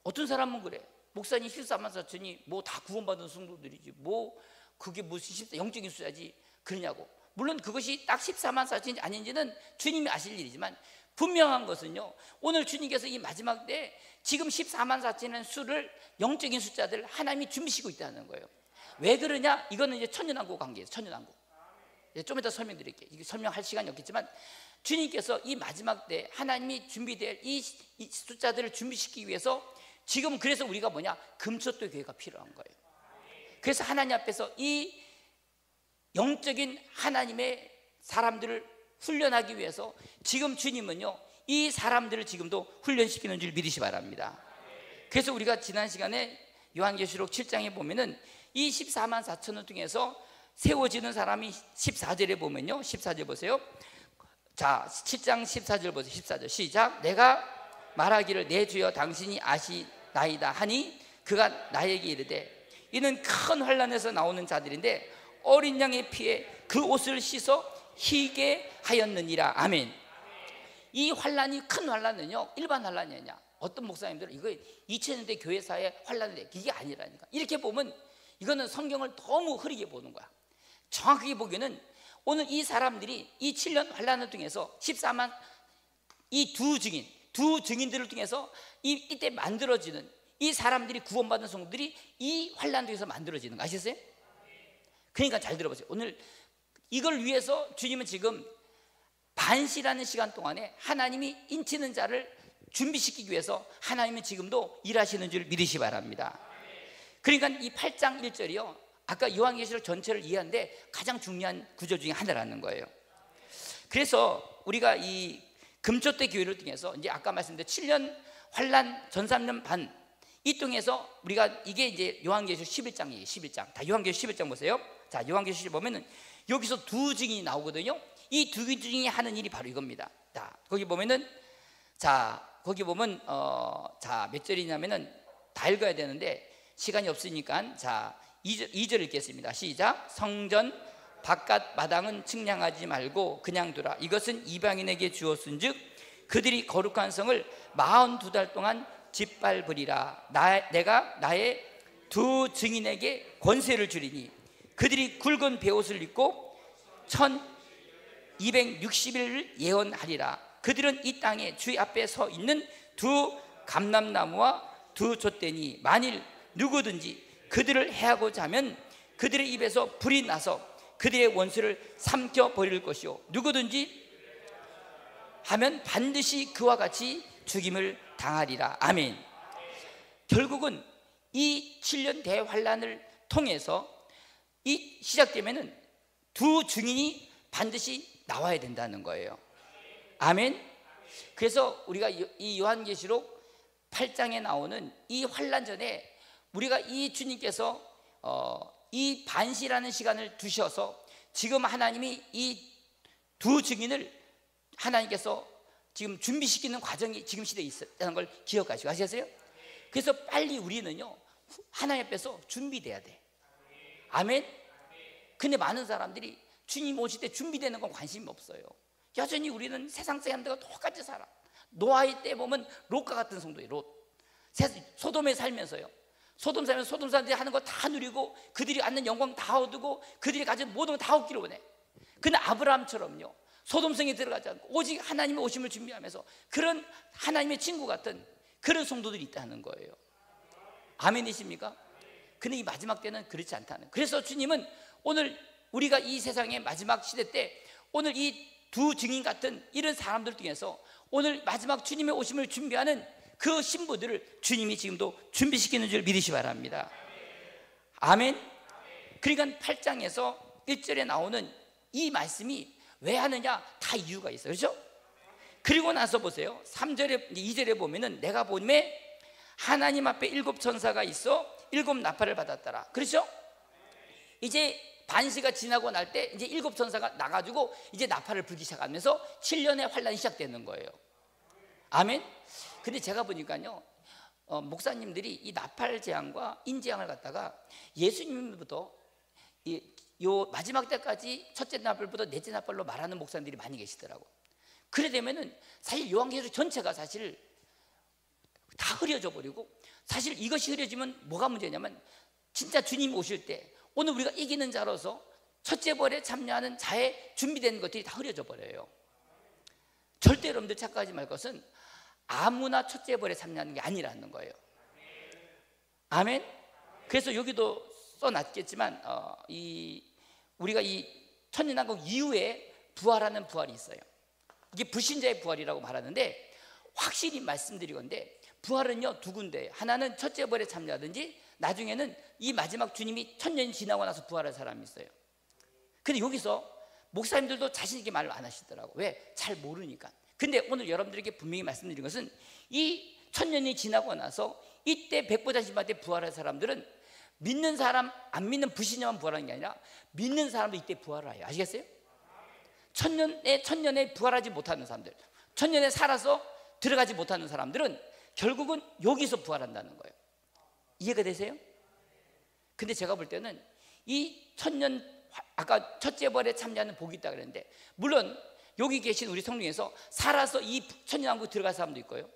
어떤 사람은 그래. 목사님 14만 4천이 뭐 다 구원받은 성도들이지 뭐 그게 무슨 영적인 숫자지 그러냐고. 물론 그것이 딱 14만 4천인지 아닌지는 주님이 아실 일이지만 분명한 것은요 오늘 주님께서 이 마지막 때 지금 14만 4천이라는 수를 영적인 숫자들 하나님이 준비시키고 있다는 거예요. 왜 그러냐? 이거는 이제 천년왕국 관계예요. 천년왕국. 좀 이따 설명드릴게요. 이게 설명할 시간이 없겠지만 주님께서 이 마지막 때 하나님이 준비될 이 숫자들을 준비시키기 위해서 지금 그래서 우리가 뭐냐? 금초도 교회가 필요한 거예요. 그래서 하나님 앞에서 이 영적인 하나님의 사람들을 훈련하기 위해서 지금 주님은요 이 사람들을 지금도 훈련시키는 줄 믿으시 바랍니다. 그래서 우리가 지난 시간에 요한계시록 7장에 보면은 이 14만 4천원 중에서 세워지는 사람이 14절에 보면요 14절 보세요. 자 7장 14절 보세요. 14절 시작. 내가 말하기를 내 주여 당신이 아시나이다 하니 그가 나에게 이르되 이는 큰 환난에서 나오는 자들인데 어린 양의 피에 그 옷을 씻어 희게 하였느니라. 아멘. 이 환난이 큰 환난은요 일반 환난이 아니냐. 어떤 목사님들은 이거 2000년대 교회사의 환난인데 이게 아니라니까. 이렇게 보면 이거는 성경을 너무 흐리게 보는 거야. 정확하게 보기에는 오늘 이 사람들이 이 7년 환난을 통해서 14만 이 두 증인들을 통해서 이때 만들어지는 이 사람들이 구원받은 성도들이 이 환난 중에서 만들어지는 거 아시겠어요? 그러니까 잘 들어보세요. 오늘 이걸 위해서 주님은 지금 반시라는 시간 동안에 하나님이 인치는 자를 준비시키기 위해서 하나님은 지금도 일하시는 줄 믿으시 바랍니다. 그러니까 이 8장 1절이요 아까 요한계시록 전체를 이해하는데 가장 중요한 구조 중에 하나라는 거예요. 그래서 우리가 이 금초대 교회를 통해서 이제 아까 말씀드린 7년 환란 전 3년 반 이 통해서 우리가 이게 이제 요한계시록 11장이에요. 11장. 다 요한계시록 11장 보세요. 자, 요한계시록 보면은 여기서 두 증인이 나오거든요. 이 두 증인이 하는 일이 바로 이겁니다. 자, 거기 보면은 거기 보면 몇 절이냐면은 다 읽어야 되는데 시간이 없으니까 2절 읽겠습니다. 시작. 성전 바깥 마당은 측량하지 말고 그냥 두라. 이것은 이방인에게 주었은즉 그들이 거룩한 성을 42달 동안 짓밟으리라. 내가 나의 두 증인에게 권세를 주리니 그들이 굵은 베옷을 입고 1260일을 예언하리라. 그들은 이 땅에 주의 앞에 서 있는 두 감람나무와 두 돛대니 만일 누구든지 그들을 해하고자 하면 그들의 입에서 불이 나서 그들의 원수를 삼켜 버릴 것이요 누구든지 하면 반드시 그와 같이 죽임을 당하리라. 아멘. 결국은 이 7년 대환란을 통해서 이 시작되면은 두 증인이 반드시 나와야 된다는 거예요. 아멘. 그래서 우리가 이 요한계시록 8장에 나오는 이 환란 전에 우리가 이 주님께서 이 반시라는 시간을 두셔서 지금 하나님이 이 두 증인을 하나님께서 지금 준비시키는 과정이 지금 시대에 있다는 걸 기억하시고 아시겠어요? 그래서 빨리 우리는요 하나님 앞에서 준비돼야 돼. 아멘. 근데 많은 사람들이 주님 오실 때 준비되는 건 관심이 없어요. 여전히 우리는 세상 사람들과 똑같이 살아. 노아의 때 보면 롯과 같은 성도예요. 롯. 소돔에 살면서요. 소돔 살면서 소돔 사람들이 하는 거 다 누리고 그들이 갖는 영광 다 얻고 그들이 가진 모든 걸 다 얻기를 원해. 근데 아브라함처럼요 소돔성에 들어가지 않고 오직 하나님의 오심을 준비하면서 그런 하나님의 친구 같은 그런 성도들이 있다는 거예요. 아멘이십니까? 근데 이 마지막 때는 그렇지 않다는. 그래서 주님은 오늘 우리가 이 세상의 마지막 시대 때 오늘 이 두 증인 같은 이런 사람들 중에서 오늘 마지막 주님의 오심을 준비하는 그 신부들을 주님이 지금도 준비시키는 줄 믿으시 바랍니다. 아멘. 그러니까 8장에서 1절에 나오는 이 말씀이 왜 하느냐 다 이유가 있어요. 그렇죠? 그리고 나서 보세요. 3절에 2절에 보면은 내가 보매 하나님 앞에 7 천사가 있어 7 나팔을 받았더라. 그렇죠? 이제 반시가 지나고 날 때 이제 7 천사가 나가지고 이제 나팔을 불기 시작하면서 7년의 환란이 시작되는 거예요. 아멘. 근데 제가 보니까요 목사님들이 이 나팔 재앙과 인재앙을 갖다가 예수님부터 요 마지막 때까지 첫째 나팔부터 넷째 나팔로 말하는 목사님들이 많이 계시더라고. 그래 되면은 사실 요한계시록 전체가 사실 다 흐려져 버리고 사실 이것이 흐려지면 뭐가 문제냐면 진짜 주님 오실 때 오늘 우리가 이기는 자로서 첫째 벌에 참여하는 자의 준비된 것들이 다 흐려져 버려요. 절대 여러분들 착각하지 말 것은 아무나 첫째 벌에 참여하는 게 아니라는 거예요. 아멘. 그래서 여기도 써놨겠지만 우리가 이 천년왕국 이후에 부활하는 부활이 있어요. 이게 불신자의 부활이라고 말하는데 확실히 말씀드리건데 부활은요 두 군데예요. 하나는 첫째 벌에 참여하든지 나중에는 이 마지막 주님이 천년이 지나고 나서 부활할 사람이 있어요. 근데 여기서 목사님들도 자신 있게 말을 안 하시더라고. 왜? 잘 모르니까. 근데 오늘 여러분들에게 분명히 말씀드린 것은 이 천년이 지나고 나서 이때 백보자신한테 부활할 사람들은 믿는 사람 안 믿는 불신자만 부활하는 게 아니라 믿는 사람도 이때 부활을 해요. 아시겠어요? 천년에 부활하지 못하는 사람들, 천년에 살아서 들어가지 못하는 사람들은 결국은 여기서 부활한다는 거예요. 이해가 되세요? 근데 제가 볼 때는 이 천년 아까 첫째 벌에 참여하는 복이 있다 그랬는데 물론 여기 계신 우리 성령에서 살아서 이 천년왕국 들어갈 사람도 있고요.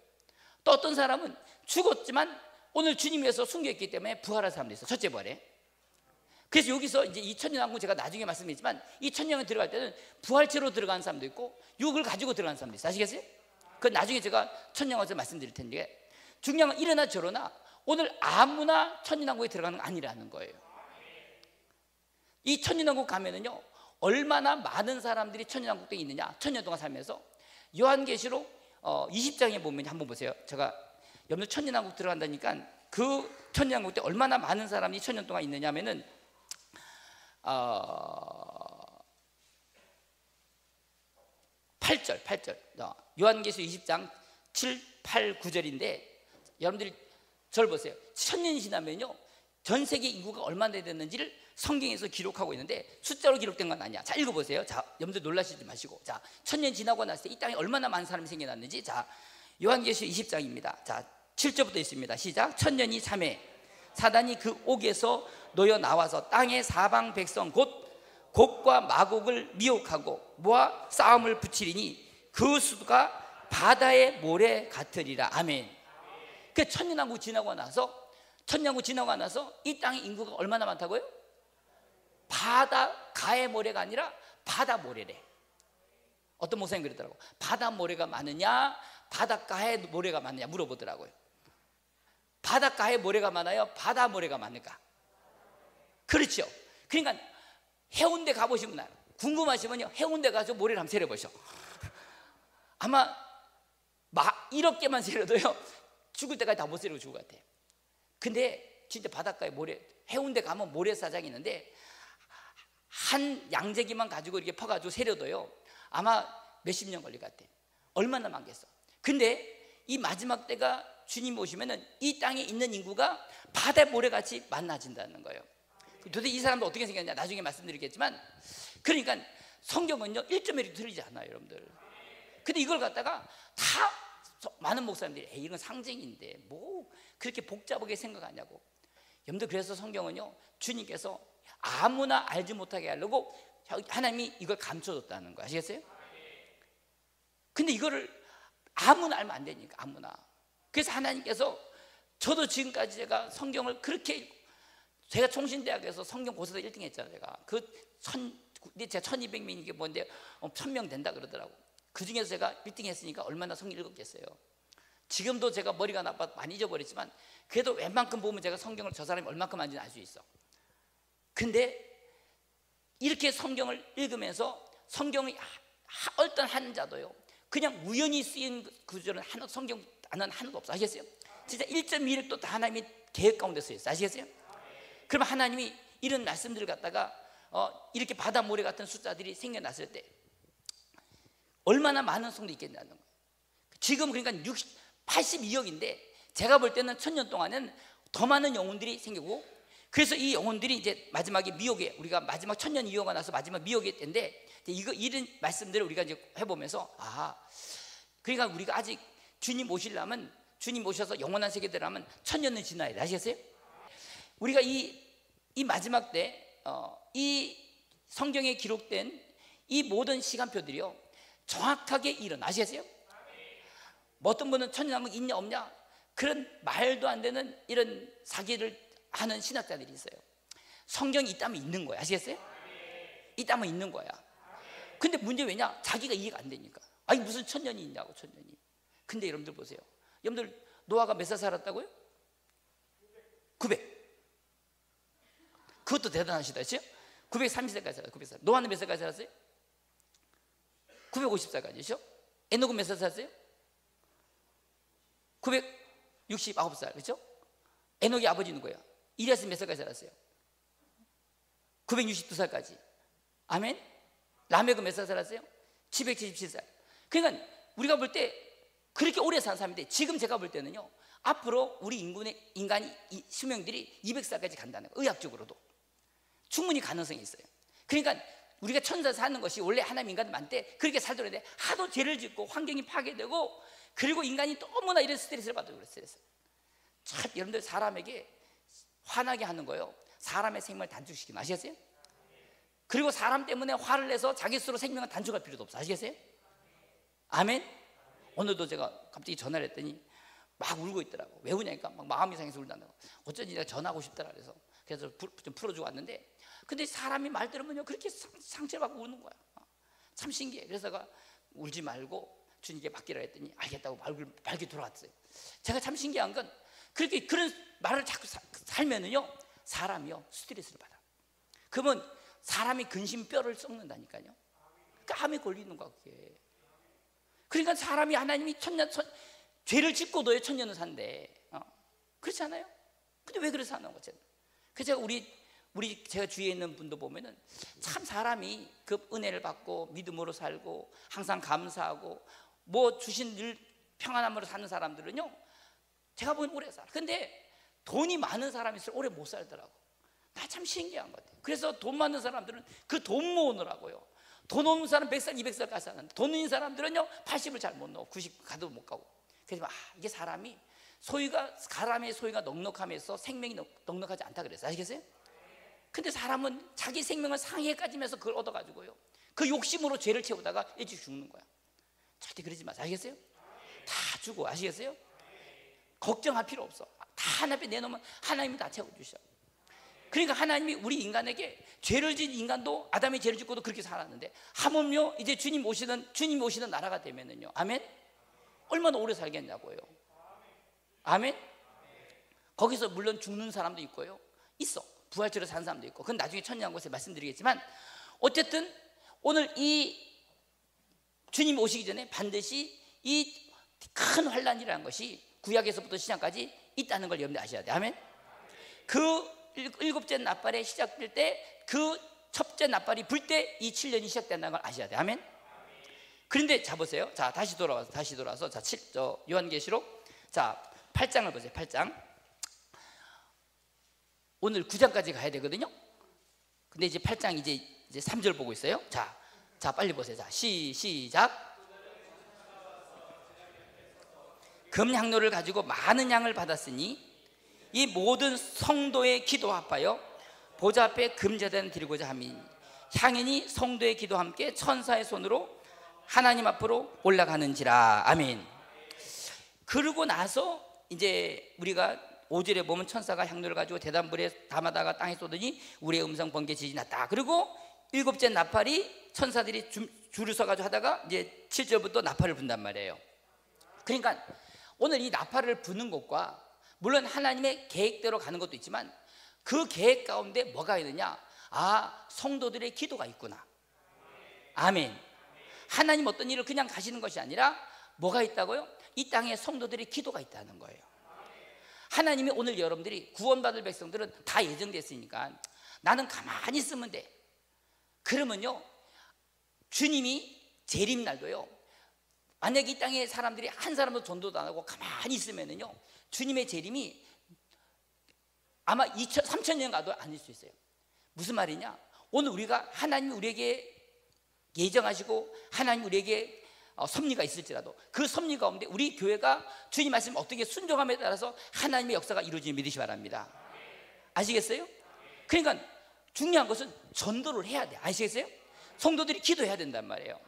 또 어떤 사람은 죽었지만 오늘 주님 위해서 숨겨있기 때문에 부활할 사람도 있어요. 첫째 벌에. 그래서 여기서 이제 이 천년왕국 제가 나중에 말씀드리지만 이 천년에 들어갈 때는 부활체로 들어가는 사람도 있고 육을 가지고 들어가는 사람도 있어요. 아시겠어요? 그건 나중에 제가 천년왕국에서 말씀드릴 텐데 중요한 건 이러나 저러나 오늘 아무나 천년왕국에 들어가는 건 아니라는 거예요. 이 천년왕국 가면은요 얼마나 많은 사람들이 천년왕국에 있느냐. 천년 동안 살면서 요한계시록 20장에 보면 한번 보세요. 제가 여러분 천년왕국 들어간다니까 그 천년왕국 때 얼마나 많은 사람이 천년 동안 있느냐 하면은 8절 요한계시록 20장 7, 8, 9절인데 여러분들이 저를 보세요. 1000년이 지나면요 전 세계 인구가 얼마나 됐는지를 성경에서 기록하고 있는데 숫자로 기록된 건 아니야. 자, 읽어보세요. 자, 여러분들 놀라시지 마시고, 자, 1000년 지나고 났을 때 이 땅에 얼마나 많은 사람이 생겨났는지. 자, 요한계시록 20장입니다 자, 7절부터 있습니다. 시작. 1000년이 참해 사단이 그 옥에서 놓여 나와서 땅의 사방 백성 곧 곡과 마곡을 미혹하고 모아 싸움을 붙이리니 그 수가 바다의 모래 같으리라. 아멘. 그 천년왕국 지나고 나서 이 땅의 인구가 얼마나 많다고요? 바다가의 모래가 아니라 바다 모래래. 어떤 목사님 그러더라고. 바다 모래가 많으냐 바닷가의 모래가 많으냐 물어보더라고요. 바닷가의 모래가 많아요, 바다 모래가 많을까? 그렇죠. 그러니까 해운대 가보시면 알아요. 궁금하시면요 해운대 가서 모래를 한번 세려보셔. 아마 이렇게만 세려도요 죽을 때까지 다 못 세려고 죽을 것 같아요. 근데 진짜 바닷가에 모래, 해운대 가면 모래사장이 있는데 한 양재기만 가지고 이렇게 퍼가지고 세려도요 아마 몇십 년 걸릴 것 같아요. 얼마나 많겠어. 근데 이 마지막 때가 주님 오시면은 이 땅에 있는 인구가 바다 모래같이 많아진다는 거예요. 도대체 이 사람도 어떻게 생겼냐 나중에 말씀드리겠지만, 그러니까 성경은요 1.1도 틀리지 않아요 여러분들. 근데 이걸 갖다가 다 많은 목사님들이 에이 이건 상징인데 뭐 그렇게 복잡하게 생각하냐고. 여러분들 그래서 성경은요 주님께서 아무나 알지 못하게 하려고 하나님이 이걸 감춰줬다는 거 아시겠어요? 근데 이거를 아무나 알면 안 되니까 아무나. 그래서 하나님께서 저도 지금까지 제가 성경을 그렇게 제가 총신대학에서 성경 고사도 1등 했잖아요. 제가 1200명 이게 뭔데 1000명 된다 그러더라고. 그 중에서 제가 1등 했으니까 얼마나 성경 읽었겠어요. 지금도 제가 머리가 나빠 많이 잊어버렸지만 그래도 웬만큼 보면 제가 성경을 저 사람이 얼만큼 안지는 알 수 있어. 근데 이렇게 성경을 읽으면서 성경의 어떤 한 자도요 그냥 우연히 쓰인 구절은 성경 단어는 하나도 없어. 아시겠어요? 진짜 1.1도 다 하나님이 계획 가운데 쓰였어요. 아시겠어요? 그러면 하나님이 이런 말씀들을 갖다가 이렇게 바다 모래 같은 숫자들이 생겨났을 때 얼마나 많은 성도 있겠냐는 거예요. 지금 그러니까 82억인데 제가 볼 때는 1000년 동안은 더 많은 영혼들이 생기고, 그래서 이 영혼들이 이제 마지막에 미혹에, 우리가 마지막 1000년 이후가 나서 마지막 미혹의 때인데 이런 말씀들을 우리가 이제 해보면서 그러니까 우리가 아직 주님 오시려면, 주님 오셔서 영원한 세계 들어가면 1000년은 지나야 돼. 아시겠어요? 우리가 이 마지막 때 이 성경에 기록된 이 모든 시간표들이요 정확하게 일어나. 아시겠어요? 뭐 어떤 분은 천년왕국 있냐 없냐 그런 말도 안 되는 이런 사기를 하는 신학자들이 있어요. 성경이 있다면 있는 거야. 아시겠어요? 있다면 있는 거야. 근데 문제 왜냐? 자기가 이해가 안 되니까. 아니 무슨 1000년이 있냐고. 1000년이. 근데 여러분들 보세요. 여러분들 노아가 몇 살 살았다고요? 900. 그것도 대단하시다. 그렇죠? 930살까지 살았어요. 900살. 노아는 몇 살까지 살았어요? 950살까지죠? 에녹은 몇 살 살았어요? 969살. 그렇죠? 에녹이 아버지 누구예요? 이리아스는 몇 살까지 살았어요? 962살까지. 아멘? 라멕은 몇 살 살았어요? 777살. 그러니까 우리가 볼 때 그렇게 오래 산 사람인데 지금 제가 볼 때는요 앞으로 우리 인간이 수명들이 200살까지 간다는 거예요. 의학적으로도 충분히 가능성이 있어요. 그러니까 우리가 천사 사는 것이 원래 하나님 인간만 때 그렇게 살더라도 돼. 하도 죄를 짓고 환경이 파괴되고 그리고 인간이 너무나 이런 스트레스를 받고 그랬어요. 참 여러분들 사람에게 화나게 하는 거예요. 사람의 생명을 단축시키는, 아시겠어요? 그리고 사람 때문에 화를 내서 자기 스스로 생명을 단축할 필요도 없어. 아시겠어요? 아멘? 오늘도 제가 갑자기 전화를 했더니 막 울고 있더라고. 왜 우냐니까 막 마음이 상해서 울다고. 어쩐지 내가 전화하고 싶더라 그래서 좀 풀어주고 왔는데, 근데 사람이 말 들으면요 그렇게 상처를 받고 우는 거야. 참 신기해. 그래서 제가 울지 말고 주님께 맡기라 했더니 알겠다고 밝게 돌아왔어요. 제가 참 신기한 건 그렇게 그런 말을 자꾸 살면은요 사람이요 스트레스를 받아. 그러면 사람이 근심뼈를 썩는다니까요. 암에 걸리는 거야 그게. 그러니까 사람이 하나님이 죄를 짓고도 1000년을 산대. 그렇지 않아요? 근데 왜 그래서 사는 거지? 그래서 제가 우리 우리 제가 주위에 있는 분도 보면은 참 사람이 그 은혜를 받고 믿음으로 살고 항상 감사하고 뭐 주신 늘 평안함으로 사는 사람들은요, 제가 보면 오래 살아. 근데 돈이 많은 사람이 있으면 오래 못 살더라고. 나 참 신기한 것 같아요. 그래서 돈 많은 사람들은 그 돈 모으느라고요. 돈 없는 사람 100살, 200살까지 사는데 돈 있는 사람들은요 80을 잘 못 넣어. 90 가도 못 가고. 그래서 이게 사람이 사람의 소유가 넉넉함에서 생명이 넉넉하지 않다 그랬어요. 아시겠어요? 근데 사람은 자기 생명을 상해까지면서 그걸 얻어가지고요, 그 욕심으로 죄를 채우다가 일찍 죽는 거야. 절대 그러지 마세요. 아시겠어요? 다 주고. 아시겠어요? 걱정할 필요 없어. 다 하나님 앞에 내놓으면 하나님이 다 채워주셔. 그러니까 하나님이 우리 인간에게, 죄를 지은 인간도 아담이 죄를 짓고도 그렇게 살았는데 하물며 이제 주님이 오시는 나라가 되면은요, 아멘? 얼마나 오래 살겠냐고요. 아멘? 거기서 물론 죽는 사람도 있고요, 있어. 부활처럼 사는 사람도 있고, 그건 나중에 천년한 곳에 말씀드리겠지만, 어쨌든 오늘 이 주님 오시기 전에 반드시 이 큰 환란이라는 것이 구약에서부터 신약까지 있다는 걸 여러분들 아셔야 돼요. 아멘? 그 일곱째 나팔에 시작될 때, 그 첫째 나팔이 불 때 이 7년이 시작된다는 걸 아셔야 돼요. 아멘? 그런데 자 보세요. 자 다시 돌아와서 자 요한계시록 자 8장을 보세요. 8장. 오늘 9장까지 가야 되거든요. 근데 이제 8장 이제 3절 보고 있어요. 자 빨리 보세요. 자 시작. 금향로를 가지고 많은 양을 받았으니 이 모든 성도의 기도와 합하여 보좌 앞에 금제단을 드리고자 함이니 향연이 성도의 기도와 함께 천사의 손으로 하나님 앞으로 올라가는지라. 아멘. 그러고 나서 이제 우리가 5절에 보면 천사가 향로를 가지고 대담불에 담아다가 땅에 쏟으니 우리의 음성 번개 지진이 났다. 그리고 일곱째 나팔이 천사들이 줄을 서가지고 하다가 이제 7절부터 나팔을 분단 말이에요. 그러니까 오늘 이 나팔을 부는 것과 물론 하나님의 계획대로 가는 것도 있지만 그 계획 가운데 뭐가 있느냐? 성도들의 기도가 있구나. 아멘. 하나님 어떤 일을 그냥 가시는 것이 아니라 뭐가 있다고요? 이 땅에 성도들의 기도가 있다는 거예요. 하나님이 오늘 여러분들이 구원받을 백성들은 다 예정됐으니까 나는 가만히 있으면 돼. 그러면요, 주님이 재림날도요, 만약에 이 땅에 사람들이 한 사람도 전도도 안 하고 가만히 있으면은요, 주님의 재림이 아마 3,000년 가도 아닐 수 있어요. 무슨 말이냐? 오늘 우리가 하나님이 우리에게 예정하시고 하나님 우리에게 섭리가 있을지라도 그 섭리 가운데 우리 교회가 주님 말씀 어떻게 순종함에 따라서 하나님의 역사가 이루어지는 믿으시 바랍니다. 아시겠어요? 그러니까 중요한 것은 전도를 해야 돼. 아시겠어요? 성도들이 기도해야 된단 말이에요.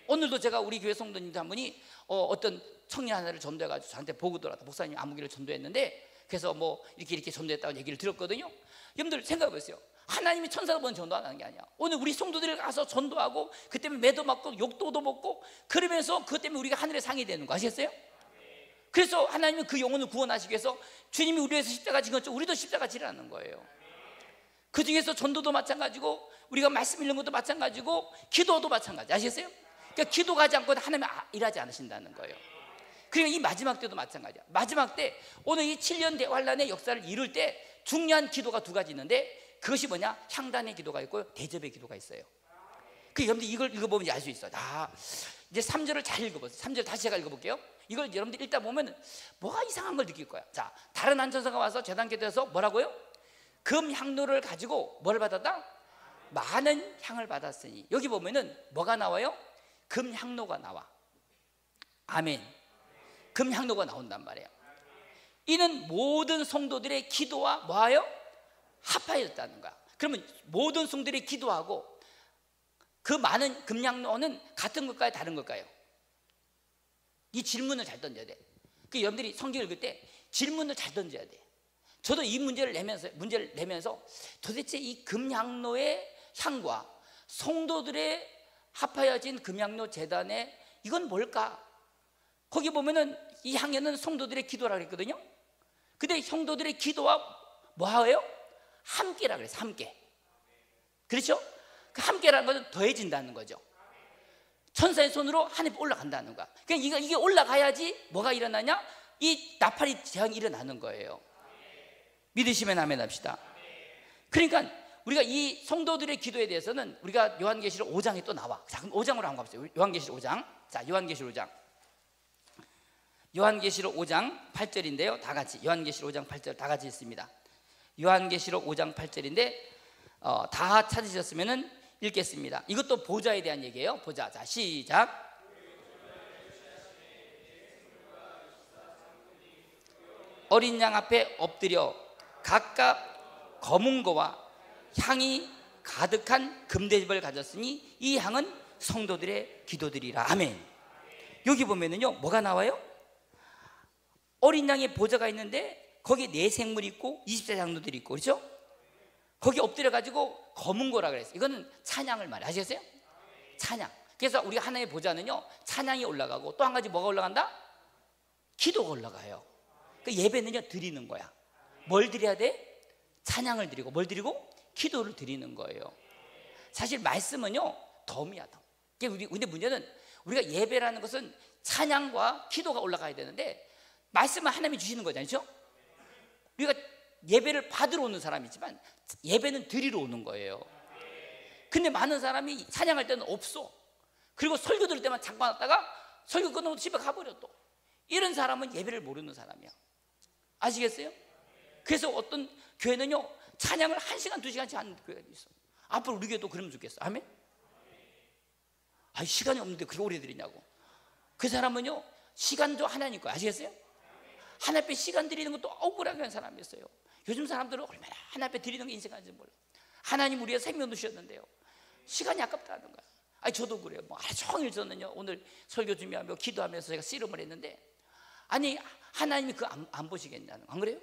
오늘도 제가 우리 교회 성도님들 한 분이 어떤 청년 하나를 전도해가지고 저한테 보고 들어왔다. 목사님 아무개를 전도했는데 그래서 뭐 이렇게 전도했다고 얘기를 들었거든요. 여러분들 생각해보세요. 하나님이 천사가 먼저 전도 안 하는 게 아니야. 오늘 우리 성도들이 가서 전도하고 그 때문에 매도 맞고 욕도 얻어먹고 그러면서 그 때문에 우리가 하늘의 상이 되는 거 아시겠어요? 그래서 하나님은 그 영혼을 구원하시기 위해서 주님이 우리 위해서 십자가 진 것처럼 우리도 십자가 지라는 거예요. 그 중에서 전도도 마찬가지고 우리가 말씀 읽는 것도 마찬가지고 기도도 마찬가지. 아시겠어요? 그러니까 기도하지 않고 하나님이 일하지 않으신다는 거예요. 그리고 이 마지막 때도 마찬가지야. 마지막 때 오늘 이 7년 대환란의 역사를 이룰 때 중요한 기도가 두 가지 있는데 그것이 뭐냐? 향단의 기도가 있고 대접의 기도가 있어요. 그 여러분들 이걸 읽어보면 이제 알 수 있어요. 이제 3절을 잘 읽어보세요. 3절 다시 제가 읽어볼게요. 이걸 여러분들 읽다 보면 뭐가 이상한 걸 느낄 거야. 자, 다른 한 천사가 와서 제단 곁에서 뭐라고요? 금 향로를 가지고 뭘 받았다? 많은 향을 받았으니. 여기 보면은 뭐가 나와요? 금 향로가 나와. 아멘. 금 향로가 나온단 말이에요. 이는 모든 성도들의 기도와 뭐하여? 합하였다는 거야. 그러면 모든 성도들이 기도하고 그 많은 금향로는 같은 걸까요? 다른 걸까요? 이 질문을 잘 던져야 돼. 그 여러분들이 성경 읽을 때 질문을 잘 던져야 돼. 저도 이 문제를 내면서 도대체 이 금향로의 향과 성도들의 합하여진 금향로 제단의 이건 뭘까? 거기 보면은 이 향에는 성도들의 기도라고 했거든요. 근데 성도들의 기도와 뭐하여? 함께라 그래서 함께. 그렇죠? 그 함께라는 것은 더해진다는 거죠. 천사의 손으로 하늘에 올라간다는 거야. 그러니까 이게 올라가야지 뭐가 일어나냐? 이 나팔이 재앙이 일어나는 거예요. 믿으시면 아멘 합시다. 그러니까 우리가 이 성도들의 기도에 대해서는 우리가 요한계시록 5장에 또 나와. 자, 그럼 5장으로 한번 가보세요. 요한계시록 5장. 자, 요한계시록 5장. 요한계시록 5장 8절인데요. 다 같이 요한계시록 5장 8절 다 같이 읽습니다. 요한계시록 5장 8절인데 다 찾으셨으면은 읽겠습니다. 이것도 보좌에 대한 얘기예요. 보좌. 자, 시작. 어린 양 앞에 엎드려 각각 검은 거와 향이 가득한 금대접을 가졌으니 이 향은 성도들의 기도들이라. 아멘. 여기 보면은요 뭐가 나와요? 어린 양의 보좌가 있는데 거기에 네 생물이 있고 20세 장로들이 있고, 그렇죠? 거기 엎드려 가지고 검은 거라 그랬어요. 이거는 찬양을 말해. 아시겠어요? 찬양. 그래서 우리 하나님의 보좌는요 찬양이 올라가고 또 한 가지 뭐가 올라간다? 기도가 올라가요. 그 예배는요 드리는 거야. 뭘 드려야 돼? 찬양을 드리고, 뭘 드리고? 기도를 드리는 거예요. 사실 말씀은요 덤이야, 덤. 근데 문제는 우리가 예배라는 것은 찬양과 기도가 올라가야 되는데 말씀은 하나님이 주시는 거잖아요, 그렇죠? 우리가 예배를 받으러 오는 사람이지만 예배는 드리러 오는 거예요. 근데 많은 사람이 찬양할 때는 없어. 그리고 설교 들을 때만 잠깐 왔다가 설교 끝나고 집에 가버려. 또 이런 사람은 예배를 모르는 사람이야. 아시겠어요? 그래서 어떤 교회는요 찬양을 1시간 2시간씩 하는 교회가 있어. 앞으로 우리 교회도 그러면 좋겠어. 아멘? 시간이 없는데 그렇게 오래 드리냐고. 그 사람은요 시간도 하나님 거. 아시겠어요? 하나님 앞에 시간 드리는 것도 억울하게 하는 사람이 있어요. 요즘 사람들은 얼마나 하나님 앞에 드리는 게 인생하는지 몰라. 하나님 우리가 생명 주셨는데요 시간이 아깝다는 거야. 저도 그래요. 뭐 하루 종일 저는요 오늘 설교 준비하며 기도하면서 제가 씨름을 했는데, 아니 하나님이 그거 안 보시겠냐는, 안 그래요?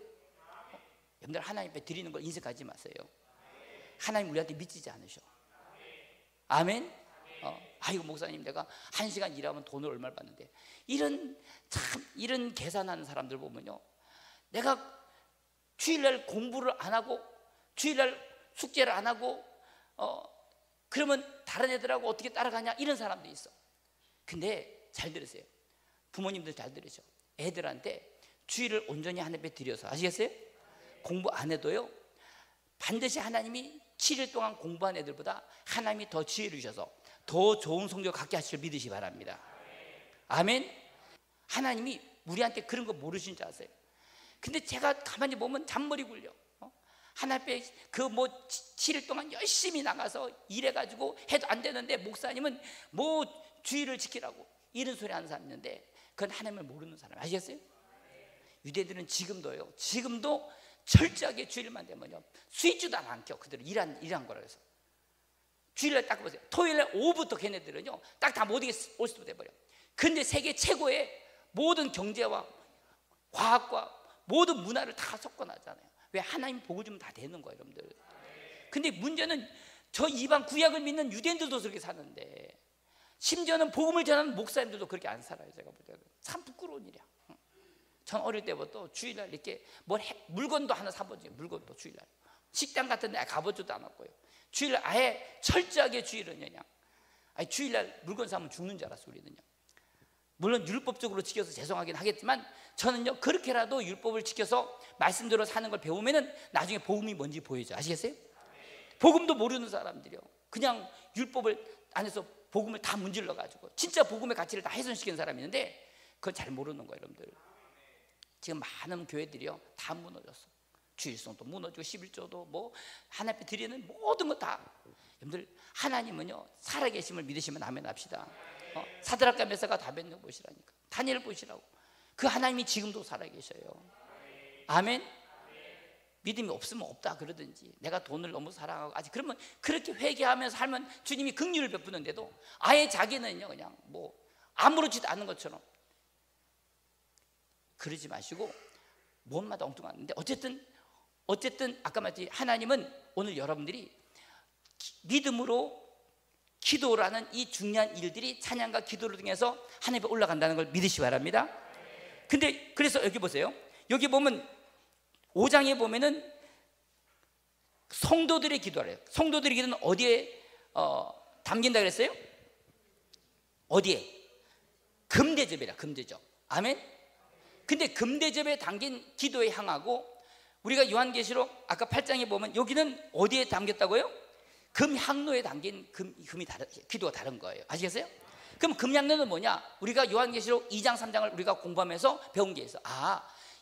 여러분들 하나님 앞에 드리는 걸 인색하지 마세요. 하나님 우리한테 미치지 않으셔. 아멘. 아이고 목사님 내가 1시간 일하면 돈을 얼마를 받는데, 이런 계산하는 사람들 보면요 내가 주일날 공부를 안 하고 주일날 숙제를 안 하고 그러면 다른 애들하고 어떻게 따라가냐, 이런 사람도 있어. 근데 잘 들으세요. 부모님들 잘 들으셔. 애들한테 주일을 온전히 하나님 앞에 드려서, 아시겠어요? 공부 안 해도요 반드시 하나님이 7일 동안 공부한 애들보다 하나님이 더 지혜를 주셔서 더 좋은 성적 갖게 하실 줄 믿으시 바랍니다. 아멘. 하나님이 우리한테 그런 거 모르신 줄 아세요? 근데 제가 가만히 보면 잔머리 굴려. 하나님 앞에 그 뭐 7일 동안 열심히 나가서 일해가지고 해도 안 되는데 목사님은 뭐 주의를 지키라고 이런 소리 하는 사람 있는데 그건 하나님을 모르는 사람. 아시겠어요? 유대들은 지금도 철저하게 주일만 되면요 수익주도 안 껴. 그대로 일한 거라 해서 주일날 딱 보세요. 토요일날 오후부터 걔네들은요 딱 다 모든 게 올 수도 돼버려. 근데 세계 최고의 모든 경제와 과학과 모든 문화를 다 섞어놨잖아요. 왜? 하나님 복을 주면 다 되는 거예요, 여러분들. 근데 문제는 저 이방 구약을 믿는 유대인들도 그렇게 사는데, 심지어는 복음을 전하는 목사님들도 그렇게 안 살아요. 제가 볼 때는 참 부끄러운 일이야. 전 어릴 때부터 주일날 이렇게 물건도 하나 사본 적이, 물건도 주일날 식당 같은 데 가보지도 않았고요. 주일날 아예 철저하게 주일은 그냥 주일날 물건 사면 죽는 줄 알았어. 우리는요 물론 율법적으로 지켜서 죄송하긴 하겠지만 저는요 그렇게라도 율법을 지켜서 말씀대로 사는 걸 배우면은 나중에 복음이 뭔지 보이죠. 아시겠어요? 복음도 모르는 사람들이요 그냥 율법을 안에서 복음을 다 문질러 가지고 진짜 복음의 가치를 다 훼손시키는 사람이 있는데 그건 잘 모르는 거예요, 여러분들. 지금 많은 교회들이요 다 무너졌어. 주일성도 무너지고 11조도 뭐 하나님 앞에 드리는 모든 거 다. 여러분들 하나님은요 살아계심을 믿으시면 아멘 합시다. 사드락과 메사가 다벤느고 보시라니까. 다니엘 보시라고. 그 하나님이 지금도 살아계셔요. 아멘. 믿음이 없으면 없다 그러든지, 내가 돈을 너무 사랑하고 아직 그러면 그렇게 회개하면서 살면 주님이 긍휼을 베푸는데도 아예 자기는요 그냥 뭐 아무렇지도 않은 것처럼 그러지 마시고 몸마다 엉뚱한데 어쨌든 아까 말했듯이 하나님은 오늘 여러분들이 믿음으로 기도라는 이 중요한 일들이 찬양과 기도를 통해서 하나님 앞에 올라간다는 걸 믿으시기 바랍니다. 근데 그래서 여기 보세요. 여기 보면 5장에 보면은 성도들의 기도래요. 성도들의 기도는 어디에 담긴다 그랬어요? 어디에? 금대접이라. 금대접. 아멘. 근데 금대접에 담긴 기도에 향하고 우리가 요한계시록 아까 8장에 보면 여기는 어디에 담겼다고요? 금향로에 담긴 금이 기도가 다른 거예요. 아시겠어요? 그럼 금향로는 뭐냐? 우리가 요한계시록 2장 3장을 우리가 공부하면서 배운 게 있어.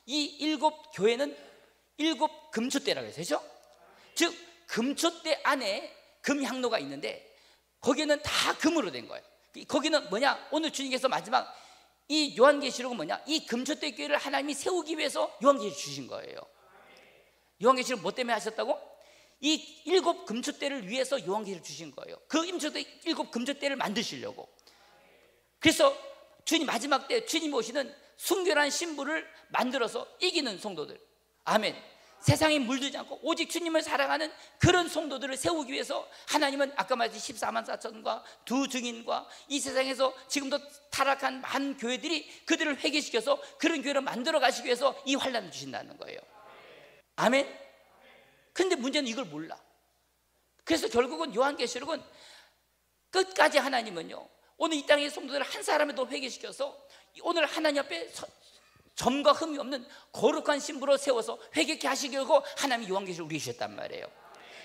이 7교회는 7 금초대라고 해서, 그렇죠? 즉 금초대 안에 금향로가 있는데 거기는 다 금으로 된 거예요. 거기는 뭐냐? 오늘 주님께서 마지막 이 요한계시록은 뭐냐? 이 금초대 교회를 하나님이 세우기 위해서 요한계시록 주신 거예요. 요한계시록 뭐 때문에 하셨다고? 이 7 금초대를 위해서 요한계시록 주신 거예요. 그 7 금초대를 만드시려고. 그래서 주님 마지막 때 주님 오시는 순결한 신부를 만들어서 이기는 성도들, 아멘, 세상에 물들지 않고 오직 주님을 사랑하는 그런 성도들을 세우기 위해서 하나님은 아까 말했듯이 14만 4천과 두 증인과 이 세상에서 지금도 타락한 많은 교회들이 그들을 회개시켜서 그런 교회를 만들어 가시기 위해서 이 환난을 주신다는 거예요. 아멘. 근데 문제는 이걸 몰라. 그래서 결국은 요한계시록은 끝까지 하나님은요, 오늘 이 땅의 성도들을 한 사람에도 회개시켜서 오늘 하나님 앞에 점과 흠이 없는 거룩한 신부로 세워서 회개케 하시기 위해서 하나님이 요한계시록을 우리에게 주셨단 말이에요.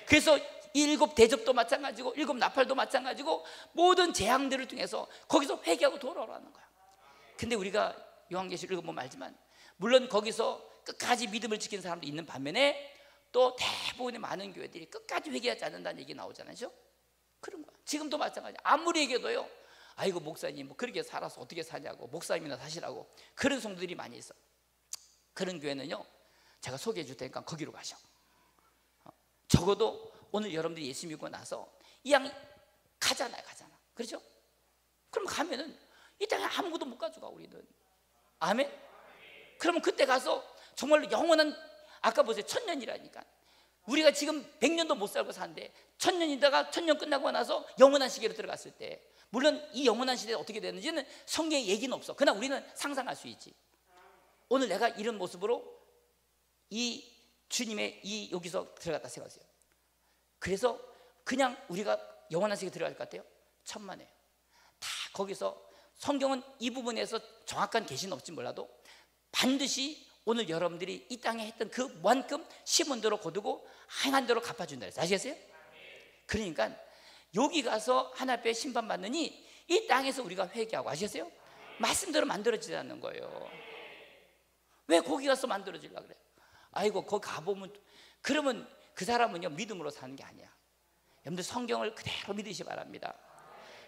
그래서 이 7 대접도 마찬가지고 7 나팔도 마찬가지고 모든 재앙들을 통해서 거기서 회개하고 돌아오라는 거야. 근데 우리가 요한계시록 읽어보면 알지만 물론 거기서 끝까지 믿음을 지킨 사람도 있는 반면에 또 대부분의 많은 교회들이 끝까지 회개하지 않는다는 얘기 나오잖아요. 그런 거야. 지금도 마찬가지야. 아무리 얘기해도요, 아이고 목사님 뭐 그렇게 살아서 어떻게 사냐고, 목사님이나 사시라고, 그런 성도들이 많이 있어. 그런 교회는요, 제가 소개해 줄 테니까 거기로 가셔. 적어도 오늘 여러분들이 예수 믿고 나서 이 양 가잖아. 그렇죠? 그럼 가면은 이 땅에 아무것도 못 가져가 우리는. 아멘. 그러면 그때 가서 정말로 영원한, 아까 보세요, 1000년이라니까. 우리가 지금 100년도 못 살고 사는데 1000년이다가 1000년 끝나고 나서 영원한 시계로 들어갔을 때, 물론 이 영원한 시대에 어떻게 되는지는 성경에 얘기는 없어. 그러나 우리는 상상할 수 있지. 오늘 내가 이런 모습으로 이 주님의 이 여기서 들어갔다 생각하세요. 그래서 그냥 우리가 영원한 세계에 들어갈 것 같아요? 천만에요. 다 거기서 성경은 이 부분에서 정확한 계시는 없지 몰라도 반드시 오늘 여러분들이 이 땅에 했던 그만큼 심은 대로 거두고 행한 대로 갚아준다 그랬어요. 아시겠어요? 그러니까 여기 가서 하나님 앞에 심판받느니 이 땅에서 우리가 회개하고, 아시겠어요? 말씀대로 만들어지지 않는 거예요. 왜 거기 가서 만들어지려고 그래? 아이고 거기 가보면, 그러면 그 사람은요 믿음으로 사는 게 아니야. 여러분들 성경을 그대로 믿으시기 바랍니다.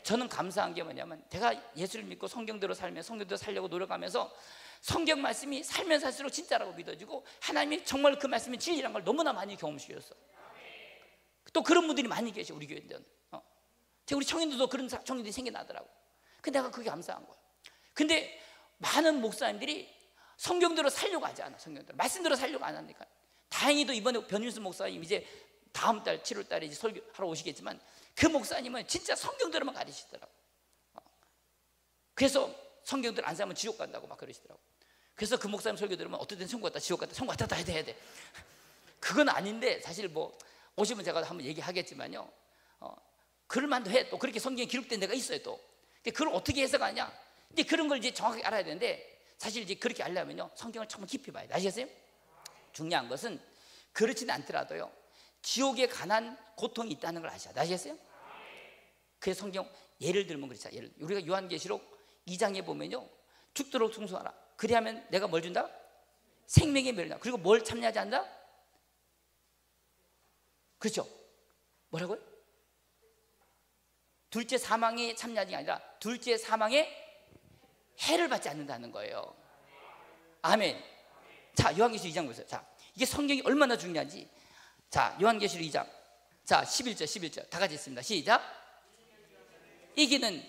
저는 감사한 게 뭐냐면, 제가 예수를 믿고 성경대로 살면 성경대로 살려고 노력하면서 성경 말씀이 살면 살수록 진짜라고 믿어지고 하나님이 정말 그 말씀이 진리란 걸 너무나 많이 경험시켰어. 또 그런 분들이 많이 계셔 우리 교회는. 우리 청년들도 그런 청년들이 생겨나더라고. 근데 내가 그게 감사한 거야. 근데 많은 목사님들이 성경대로 살려고 하지 않아. 성경대로 말씀대로 살려고 안 하니까. 다행히도 이번에 변일수 목사님 이제 다음 달 7월 달에 이제 설교하러 오시겠지만 그 목사님은 진짜 성경대로만 가르치시더라고. 그래서 성경대로 안 살면 지옥 간다고 막 그러시더라고. 그래서 그 목사님 설교 들으면 어떻든 천국 갔다 지옥 갔다 천국 갔다 해야 돼. 그건 아닌데 사실 뭐 오시면 제가 한번 얘기하겠지만요, 그럴만도 해. 또 그렇게 성경에 기록된 데가 있어요. 또 근데 그걸 어떻게 해석하냐, 근데 그런 걸 이제 정확하게 알아야 되는데, 사실 이제 그렇게 알려면요 성경을 정말 깊이 봐야 돼. 아시겠어요? 중요한 것은 그렇지는 않더라도요 지옥에 관한 고통이 있다는 걸 아셔야 돼. 아시겠어요? 그래서 성경 예를 들면 그렇죠. 우리가 요한계시록 2장에 보면요, 죽도록 충성하라. 그리하면 내가 뭘 준다? 생명의 멸이다. 그리고 뭘 참여하지 않는다? 그렇죠? 뭐라고요? 둘째 사망에 참여하지 아니라 둘째 사망에 해를 받지 않는다는 거예요. 아멘. 자, 요한계시록 2장 보세요. 자, 이게 성경이 얼마나 중요한지. 자, 요한계시록 2장. 자, 11절 다 같이 있습니다. 시작. 이기는,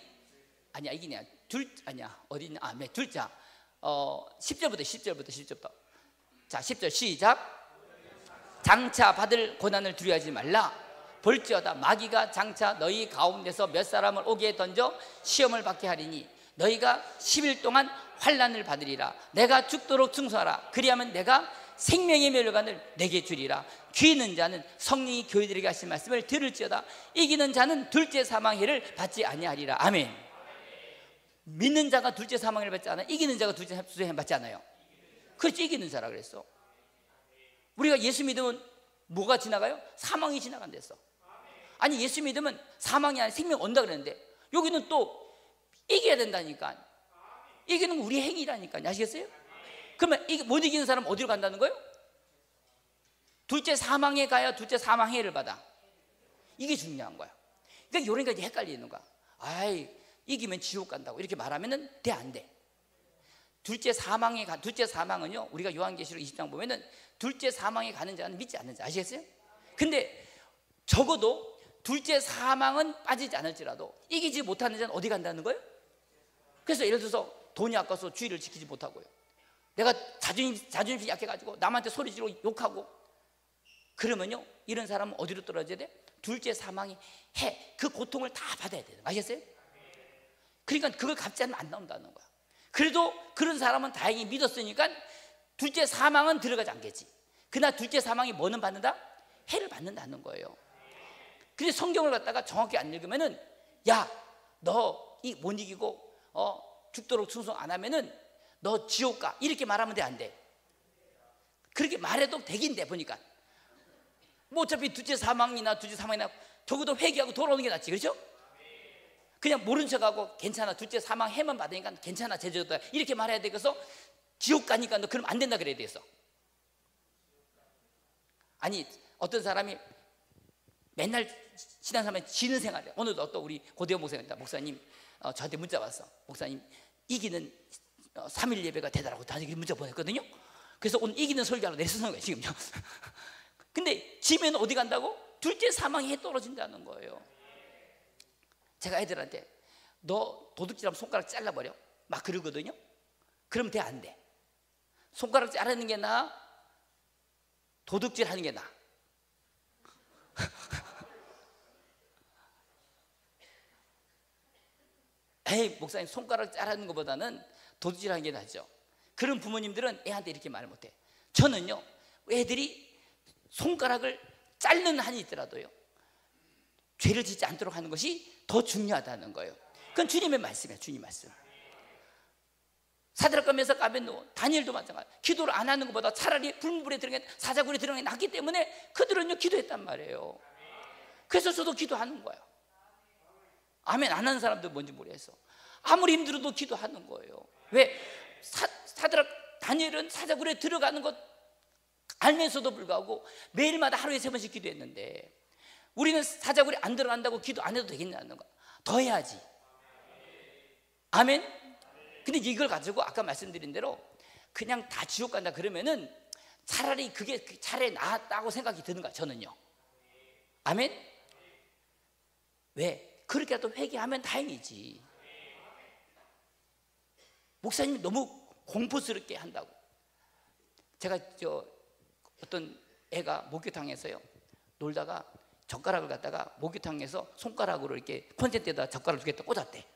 아니야 이기냐 아니야 어디 있냐, 네, 둘째. 10절부터. 자, 10절 시작. 장차 받을 고난을 두려워하지 말라. 볼지어다 마귀가 장차 너희 가운데서 몇 사람을 오게 던져 시험을 받게 하리니 너희가 10일 동안 환난을 받으리라. 내가 죽도록 충성하라. 그리하면 내가 생명의 멸관을 내게 주리라. 귀 있는 자는 성령이 교회들에게 하신 말씀을 들을지어다. 이기는 자는 둘째 사망해를 받지 아니하리라. 아멘. 믿는 자가 둘째 사망해를 받지 않아요. 이기는 자가 둘째 사망해를 받지 않아요. 그렇지, 이기는 자라 그랬어. 우리가 예수 믿으면 뭐가 지나가요? 사망이 지나간댔어. 아니 예수 믿으면 사망이 아니라 생명 온다 그랬는데 여기는 또 이겨야 된다니까. 이기는 건 우리 행위라니까. 아시겠어요? 그러면 이게 못 이기는 사람은 어디로 간다는 거예요? 둘째 사망에 가야 둘째 사망해를 받아. 이게 중요한 거야. 그러니까 요러니까 이제 헷갈리는 거야. 아이 이기면 지옥 간다고 이렇게 말하면은 돼 안 돼? 둘째 사망은요 우리가 요한계시록 20장 보면은 둘째 사망에 가는 자는 믿지 않는 자. 아시겠어요? 근데 적어도 둘째 사망은 빠지지 않을지라도 이기지 못하는 자는 어디 간다는 거예요? 그래서 예를 들어서 돈이 아까워서 주의를 지키지 못하고요, 내가 자존심이 약해가지고 남한테 소리 지르고 욕하고 그러면요 이런 사람은 어디로 떨어져야 돼? 둘째 사망이 그 고통을 다 받아야 돼요. 아시겠어요? 그러니까 그걸 갚지 않으면 안 나온다는 거야. 그래도 그런 사람은 다행히 믿었으니까 둘째 사망은 들어가지 않겠지. 그러나 둘째 사망이 뭐는 받는다? 해를 받는다는 거예요. 근데 성경을 갖다가 정확히 안 읽으면은 야 너 이 못 이기고 죽도록 충성 안 하면은 너 지옥 가 이렇게 말하면 돼 안 돼? 그렇게 말해도 되긴 돼 보니까. 뭐 어차피 둘째 사망이나 적어도 회개하고 돌아오는 게 낫지, 그렇죠? 그냥 모른 척하고 괜찮아 둘째 사망 해만 받으니까 괜찮아 제주도다 이렇게 말해야 되겠어? 지옥 가니까 너 그럼 안 된다 그래야 되겠어. 아니 어떤 사람이 맨날 신앙생활에 지는 생활이야. 오늘도 또 우리 고대원 목사님 저한테 문자 왔어. 목사님 이기는 3일 예배가 되더라고. 나한테 문자 보냈거든요. 그래서 오늘 이기는 설교하러 내쓰는 거예요 지금요. 근데 지면 어디 간다고? 둘째 사망이 해 떨어진다는 거예요. 제가 애들한테 너 도둑질하면 손가락 잘라버려 막 그러거든요. 그러면 돼 안 돼? 손가락 자르는 게 나아? 도둑질 하는 게 나아? 에이 목사님 손가락 자르는 것보다는 도둑질 하는 게 낫죠. 그런 부모님들은 애한테 이렇게 말 못해. 저는요 애들이 손가락을 자르는 한이 있더라도요 죄를 짓지 않도록 하는 것이 더 중요하다는 거예요. 그건 주님의 말씀이에요. 주님 말씀. 사드락과 메삭과 아벳느고 다니엘도 마찬가지. 기도를 안 하는 것보다 차라리 불문불에 들어간 사자굴에 들어간 게 낫기 때문에 그들은요 기도했단 말이에요. 그래서 저도 기도하는 거예요. 아멘 안 하는 사람들 뭔지 모르겠어. 아무리 힘들어도 기도하는 거예요. 왜? 사드락 다니엘은 사자굴에 들어가는 것 알면서도 불구하고 매일마다 하루에 3번씩 기도했는데 우리는 사자굴에 안 들어간다고 기도 안 해도 되겠냐는 거야. 더 해야지. 아멘. 근데 이걸 가지고 아까 말씀드린 대로 그냥 다 지옥 간다 그러면은 차라리 그게 차라리 낫다고 생각이 드는 거야 저는요. 아멘. 왜? 그렇게라도 회개하면 다행이지. 목사님이 너무 공포스럽게 한다고. 제가 어떤 애가 목욕탕에서요 놀다가 젓가락을 갖다가 목욕탕에서 손가락으로 이렇게 콘센트에다 젓가락을 2개 꽂았대.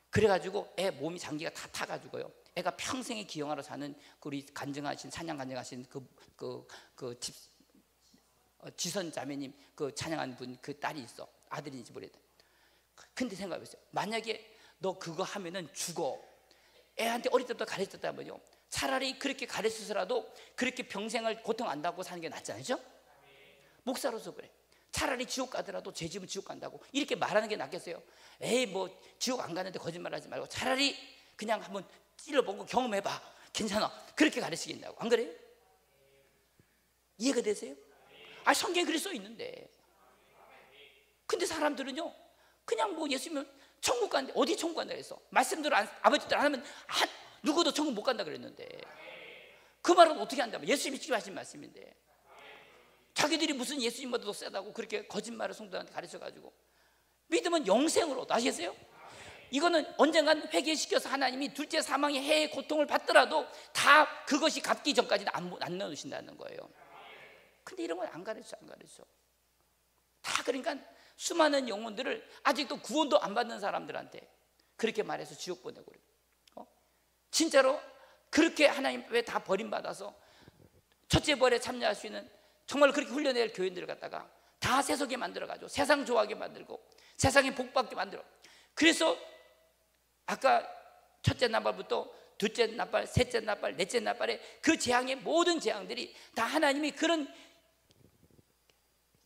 그래가지고 애 몸이 장기가 다 타가지고요 애가 평생에 기영하러 사는 우리 간증하신 찬양 간증하신 지선 자매님 그 찬양한 분 그 딸이 있어. 아들인지 모르겠다. 근데 생각해보세요. 만약에 너 그거 하면은 죽어. 애한테 어릴 때부터 가르쳤다면요 차라리 그렇게 가르쳐서라도 그렇게 평생을 고통 안 받고 사는 게 낫잖아요. 목사로서 그래. 차라리 지옥 가더라도 죄 지으면 지옥 간다고 이렇게 말하는 게 낫겠어요? 에이 뭐 지옥 안 가는데 거짓말하지 말고 차라리 그냥 한번 찔러보고 경험해봐. 괜찮아. 그렇게 가르치긴다고. 안 그래요? 이해가 되세요? 아 성경에 그렇게 써 있는데. 근데 사람들은요 그냥 뭐 예수 믿으면 천국 간다. 어디 천국 간다 그랬어? 말씀대로 아버지들 안 하면 누구도 천국 못 간다 그랬는데 그 말은 어떻게 한다면 예수님이 지금 하신 말씀인데 자기들이 무슨 예수님보다 더 세다고 그렇게 거짓말을 성도한테 가르쳐가지고 믿으면 영생으로. 아시겠어요? 이거는 언젠간 회개시켜서 하나님이 둘째 사망의 해의 고통을 받더라도 다 그것이 갚기 전까지는 안 넣으신다는 거예요. 근데 이런 건 안 가르쳐. 다 그러니까 수많은 영혼들을 아직도 구원도 안 받는 사람들한테 그렇게 말해서 지옥 보내고 그래요. 진짜로 그렇게 하나님 왜 다 버림받아서 첫째 벌에 참여할 수 있는 정말 그렇게 훈련될 교인들을 갖다가 다 세속에 만들어가지고 세상 좋아하게 만들고 세상에 복받게 만들어. 그래서 아까 첫째 나발부터 둘째 나팔, 셋째 나팔, 넷째 나팔에 그 재앙의 모든 재앙들이 다 하나님이 그런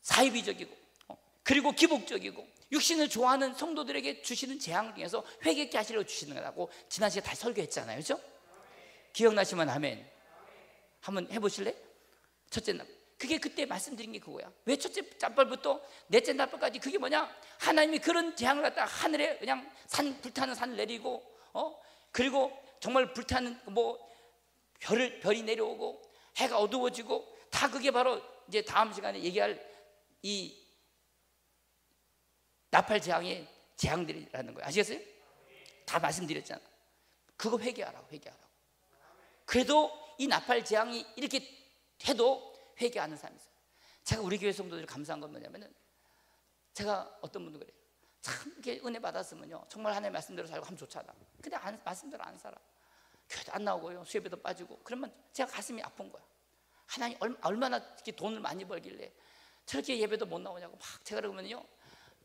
사이비적이고 그리고 기복적이고 육신을 좋아하는 성도들에게 주시는 재앙 중에서 회개케 하시려고 주시는 거라고 지난 시간에 다시 설교했잖아요, 그렇죠? 기억나시면 아멘. 한번 해보실래? 첫째 나팔, 그게 그때 말씀드린 게 그거야. 왜 첫째 나팔부터 넷째 나팔까지? 그게 뭐냐? 하나님이 그런 재앙을 갖다가 하늘에 그냥 불타는 산을 내리고 그리고 정말 불타는 별이 내려오고 해가 어두워지고 다 그게 바로 이제 다음 시간에 얘기할 이 나팔 재앙의 재앙들이라는 거예요. 아시겠어요? 다 말씀드렸잖아. 그거 회개하라고. 그래도 이 나팔 재앙이 이렇게 해도 회개하는 사람이 있어요. 제가 우리 교회 성도들이 감사한 건 뭐냐면은, 제가 어떤 분도 그래요. 참 이렇게 은혜 받았으면요 정말 하나님의 말씀대로 살고 하면 좋잖아. 근데 말씀대로 안 살아. 교회도 안 나오고요, 수협에도 빠지고. 그러면 제가 가슴이 아픈 거야. 하나님 얼마나 이렇게 돈을 많이 벌길래 저렇게 예배도 못 나오냐고 막 제가 그러면요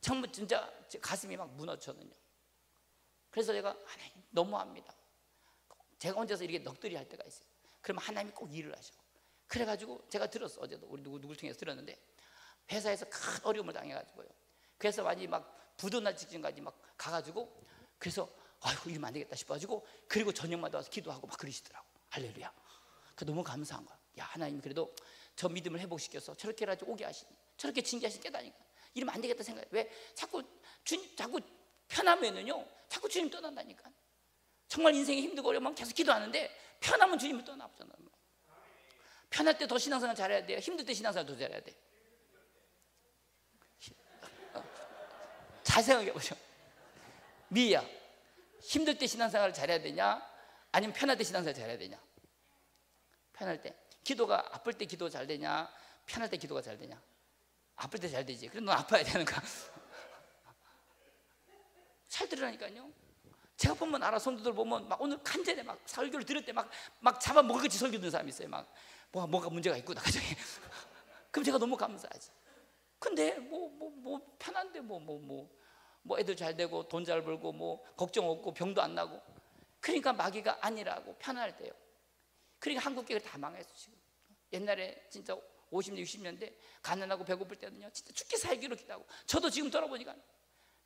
정말 진짜 가슴이 막 무너져거든요. 그래서 제가 하나님 너무합니다. 제가 혼자서 이렇게 넋두리 할 때가 있어요. 그러면 하나님이 꼭 일을 하셔. 그래가지고 제가 들었어. 어제도 우리 누굴 통해서 들었는데, 회사에서 큰 어려움을 당해가지고요. 그래서 완전히 막 부도날 직전까지 막 가가지고, 그래서 아이고 이러면 안 되겠다 싶어가지고, 그리고 저녁마다 와서 기도하고 막 그러시더라고. 할렐루야. 그 너무 감사한 거야. 야, 하나님 그래도 저 믿음을 회복시켜서 저렇게라도 오게 하시니, 저렇게 징계하시니 깨다니까 이러면 안 되겠다 생각해. 왜 자꾸 주님 자꾸 편하면은요 자꾸 주님 떠난다니까. 정말 인생이 힘들고 어려우면 계속 기도하는데 편하면 주님을 떠나보잖아. 편할 때 더 신앙생활 잘해야 돼요? 힘들 때 신앙생활 더 잘해야 돼? 잘 생각해 보죠. 미희야, 힘들 때 신앙생활을 잘해야 되냐? 아니면 편할 때 신앙생활 잘해야 되냐? 편할 때. 기도가 아플 때 기도 잘 되냐? 편할 때 기도가 잘 되냐? 아플 때 잘 되지. 그럼 넌 아파야 되는 거야. 잘 들으라니까요. 제가 보면 알아. 성도들 보면 막 오늘 간절히 막 설교를 들을 때 막 잡아먹을같이 설교 듣는 사람이 있어요. 막 뭔가 문제가 있구나 가정에. 그럼 제가 너무 감사하지. 근데 편한데 애들 잘 되고 돈 잘 벌고 걱정 없고 병도 안 나고. 그러니까 마귀가 아니라고 편할 때요. 그러니까 한국 교회가 다 망했어 지금. 옛날에 진짜 50년 60년대 가난하고 배고플 때는요 진짜 죽게 살기로 기도하고. 저도 지금 돌아보니까,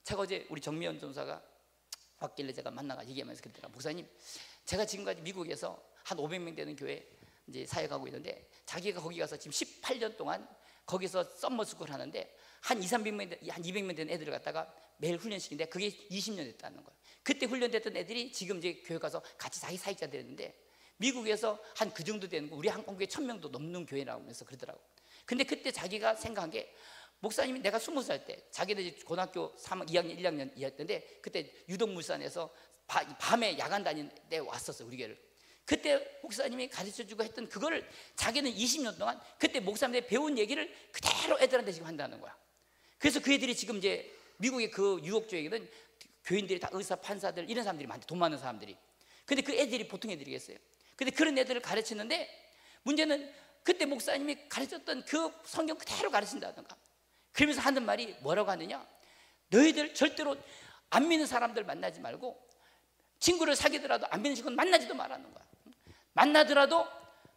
제가 어제 우리 정미연 전사가 왔길래 제가 만나가 얘기하면서 그랬더라. 목사님, 제가 지금까지 미국에서 한 500명 되는 교회 이제 사역하고 있는데, 자기가 거기 가서 지금 18년 동안 거기서 썸머스쿨 하는데 한 200명 되는 애들을 갖다가 매일 훈련시키는데 그게 20년 됐다는 거예요. 그때 훈련됐던 애들이 지금 이제 교회 가서 같이 자기 사역자 되는데, 미국에서 한 그 정도 되는 거, 우리 한국교회 1000명도 넘는 교회라고 하면서 그러더라고. 근데 그때 자기가 생각한 게, 목사님이 내가 20살 때, 자기는 이제 고등학교 2학년 1학년이었는데 그때 유독물산에서 밤에 야간 다니는 때 왔었어요, 우리 교회를. 그때 목사님이 가르쳐주고 했던 그거를 자기는 20년 동안 그때 목사님들이 배운 얘기를 그대로 애들한테 지금 한다는 거야. 그래서 그 애들이 지금 이제 미국의 그 유혹 쪽에는 교인들이 다 의사, 판사들 이런 사람들이 많대, 돈 많은 사람들이. 근데 그 애들이 보통 애들이겠어요. 근데 그런 애들을 가르치는데, 문제는 그때 목사님이 가르쳤던 그 성경 그대로 가르친다든가. 그러면서 하는 말이 뭐라고 하느냐, 너희들 절대로 안 믿는 사람들 만나지 말고, 친구를 사귀더라도 안 믿는 친구는 만나지도 말라는 거야. 만나더라도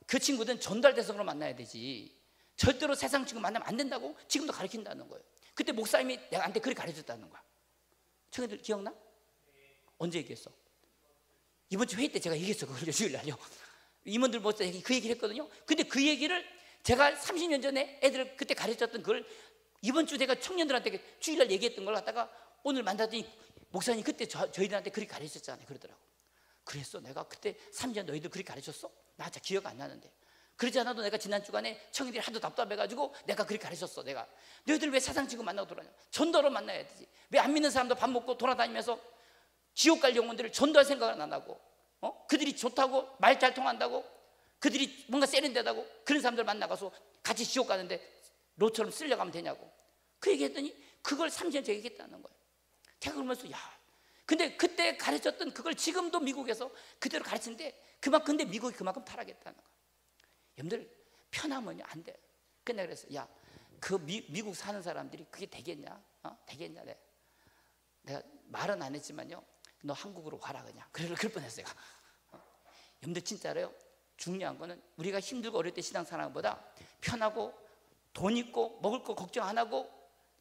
그 친구들은 전달대성으로 만나야 되지, 절대로 세상 친구 만나면 안 된다고 지금도 가르친다는 거예요. 그때 목사님이 나한테 그렇게 가르쳤다는 거야. 청년들 기억나? 언제 얘기했어? 이번 주 회의 때 제가 얘기했어. 그걸 주일날요. 임원들 모두 그 얘기를 했거든요. 근데 그 얘기를 제가 30년 전에 애들을 그때 가르쳤던 그걸 이번 주 제가 청년들한테 주일날 얘기했던 걸 갖다가 오늘 만나더니, 목사님 그때 저희들한테 그렇게 가르쳤잖아요. 그러더라고. 그랬어? 내가 그때 3년 너희들 그렇게 가르쳤어? 나 진짜 기억 안 나는데. 그러지 않아도 내가 지난 주간에 청년들이 하도 답답해가지고 내가 그렇게 가르쳤어. 내가 너희들 왜 사상 친구 만나고 돌아다녀? 전도로 만나야 되지. 왜 안 믿는 사람도 밥 먹고 돌아다니면서 지옥 갈 영혼들을 전도할 생각을 안 하고, 그들이 좋다고 말 잘 통한다고, 그들이 뭔가 세련되다고 그런 사람들 만나가서 같이 지옥 가는데 로처럼 쓸려가면 되냐고 그 얘기했더니, 그걸 30년 전에 얘기했다는 거예요. 제가 그러면서 근데 그때 가르쳤던 그걸 지금도 미국에서 그대로 가르치는데, 근데 미국이 그만큼 타락했다는 거예요. 여러분들 편하면요 안 돼. 근데 그래서 그 미국 사는 사람들이 그게 되겠냐? 되겠냐? 내가 말은 안 했지만요, 너 한국으로 와라 그냥. 그럴 뻔했어요. 여러분들 진짜로요, 중요한 거는 우리가 힘들고 어릴 때 신앙생활보다 편하고 돈 있고 먹을 거 걱정 안 하고,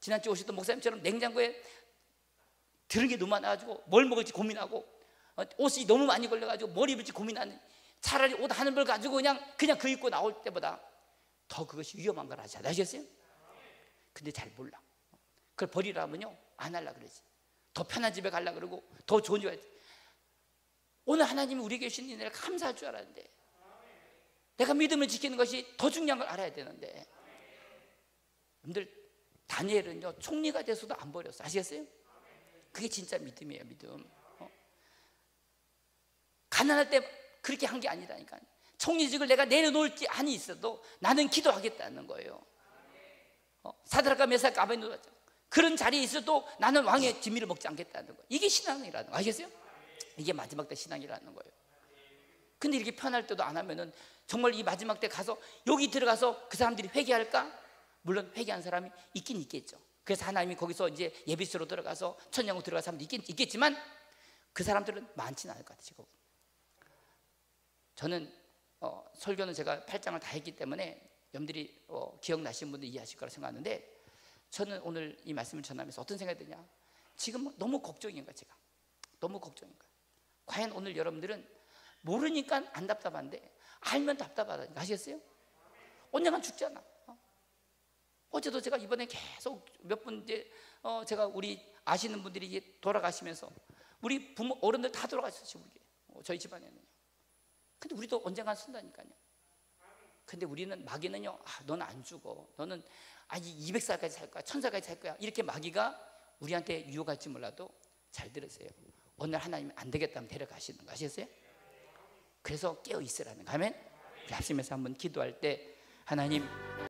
지난주에 오셨던 목사님처럼 냉장고에 들은 게 너무 많아가지고 뭘 먹을지 고민하고, 옷이 너무 많이 걸려가지고 뭘 입을지 고민하는, 차라리 옷 하는 벌 가지고 그냥 그 입고 나올 때보다 더 그것이 위험한 걸 아시죠? 아시겠어요? 근데 잘 몰라. 그걸 버리라면요 안 하려고 그러지. 더 편한 집에 가려고 그러고 더 좋은 집에. 오늘 하나님이 우리에게 주신 은혜를 감사할 줄 알았는데, 내가 믿음을 지키는 것이 더 중요한 걸 알아야 되는데, 여러분들 다니엘은요 총리가 돼서도 안 버렸어. 아시겠어요? 그게 진짜 믿음이에요. 믿음. 가난할 때 그렇게 한 게 아니라니까요. 총리직을 내가 내려놓을지 안이 있어도 나는 기도하겠다는 거예요. 사드락과 메삭과 아벤노가 그런 자리에 있어도 나는 왕의 진미를 먹지 않겠다는 거예요. 이게 신앙이라는 거 아시겠어요? 이게 마지막 때 신앙이라는 거예요. 근데 이렇게 편할 때도 안 하면은 정말 이 마지막 때 가서 여기 들어가서 그 사람들이 회개할까? 물론 회개한 사람이 있긴 있겠죠. 그래서 하나님이 거기서 이제 예비소로 들어가서 천년국 들어간 사람도 있겠지만 그 사람들은 많지는 않을 것 같아요. 지금 저는 설교는 제가 8장을 다 했기 때문에 여러분들이 기억나시는 분들 이해하실 거라 생각하는데, 저는 오늘 이 말씀을 전하면서 어떤 생각이 드냐, 지금 너무 걱정인 거야. 제가 너무 걱정인 거야. 과연 오늘 여러분들은 모르니까 안 답답한데 알면 답답하다니까. 아시겠어요? 언젠간 죽잖아. 어제도 제가 이번에 계속 몇 분 이제 제가 우리 아시는 분들이 이제 돌아가시면서 우리 부모 어른들 다 돌아가셨어요. 저희 집안에는요. 근데 우리도 언젠간 쓴다니까요. 근데 우리는 마귀는요, 너는 안 죽어, 너는 200살까지 살 거야, 1000살까지 살 거야, 이렇게 마귀가 우리한테 유혹할지 몰라도 잘 들으세요. 어느 날 하나님이 안 되겠다면 데려가시는 거 아시겠어요? 그래서 깨어 있으라는 거. 아멘. 우리 합심해서 한번 기도할 때, 하나님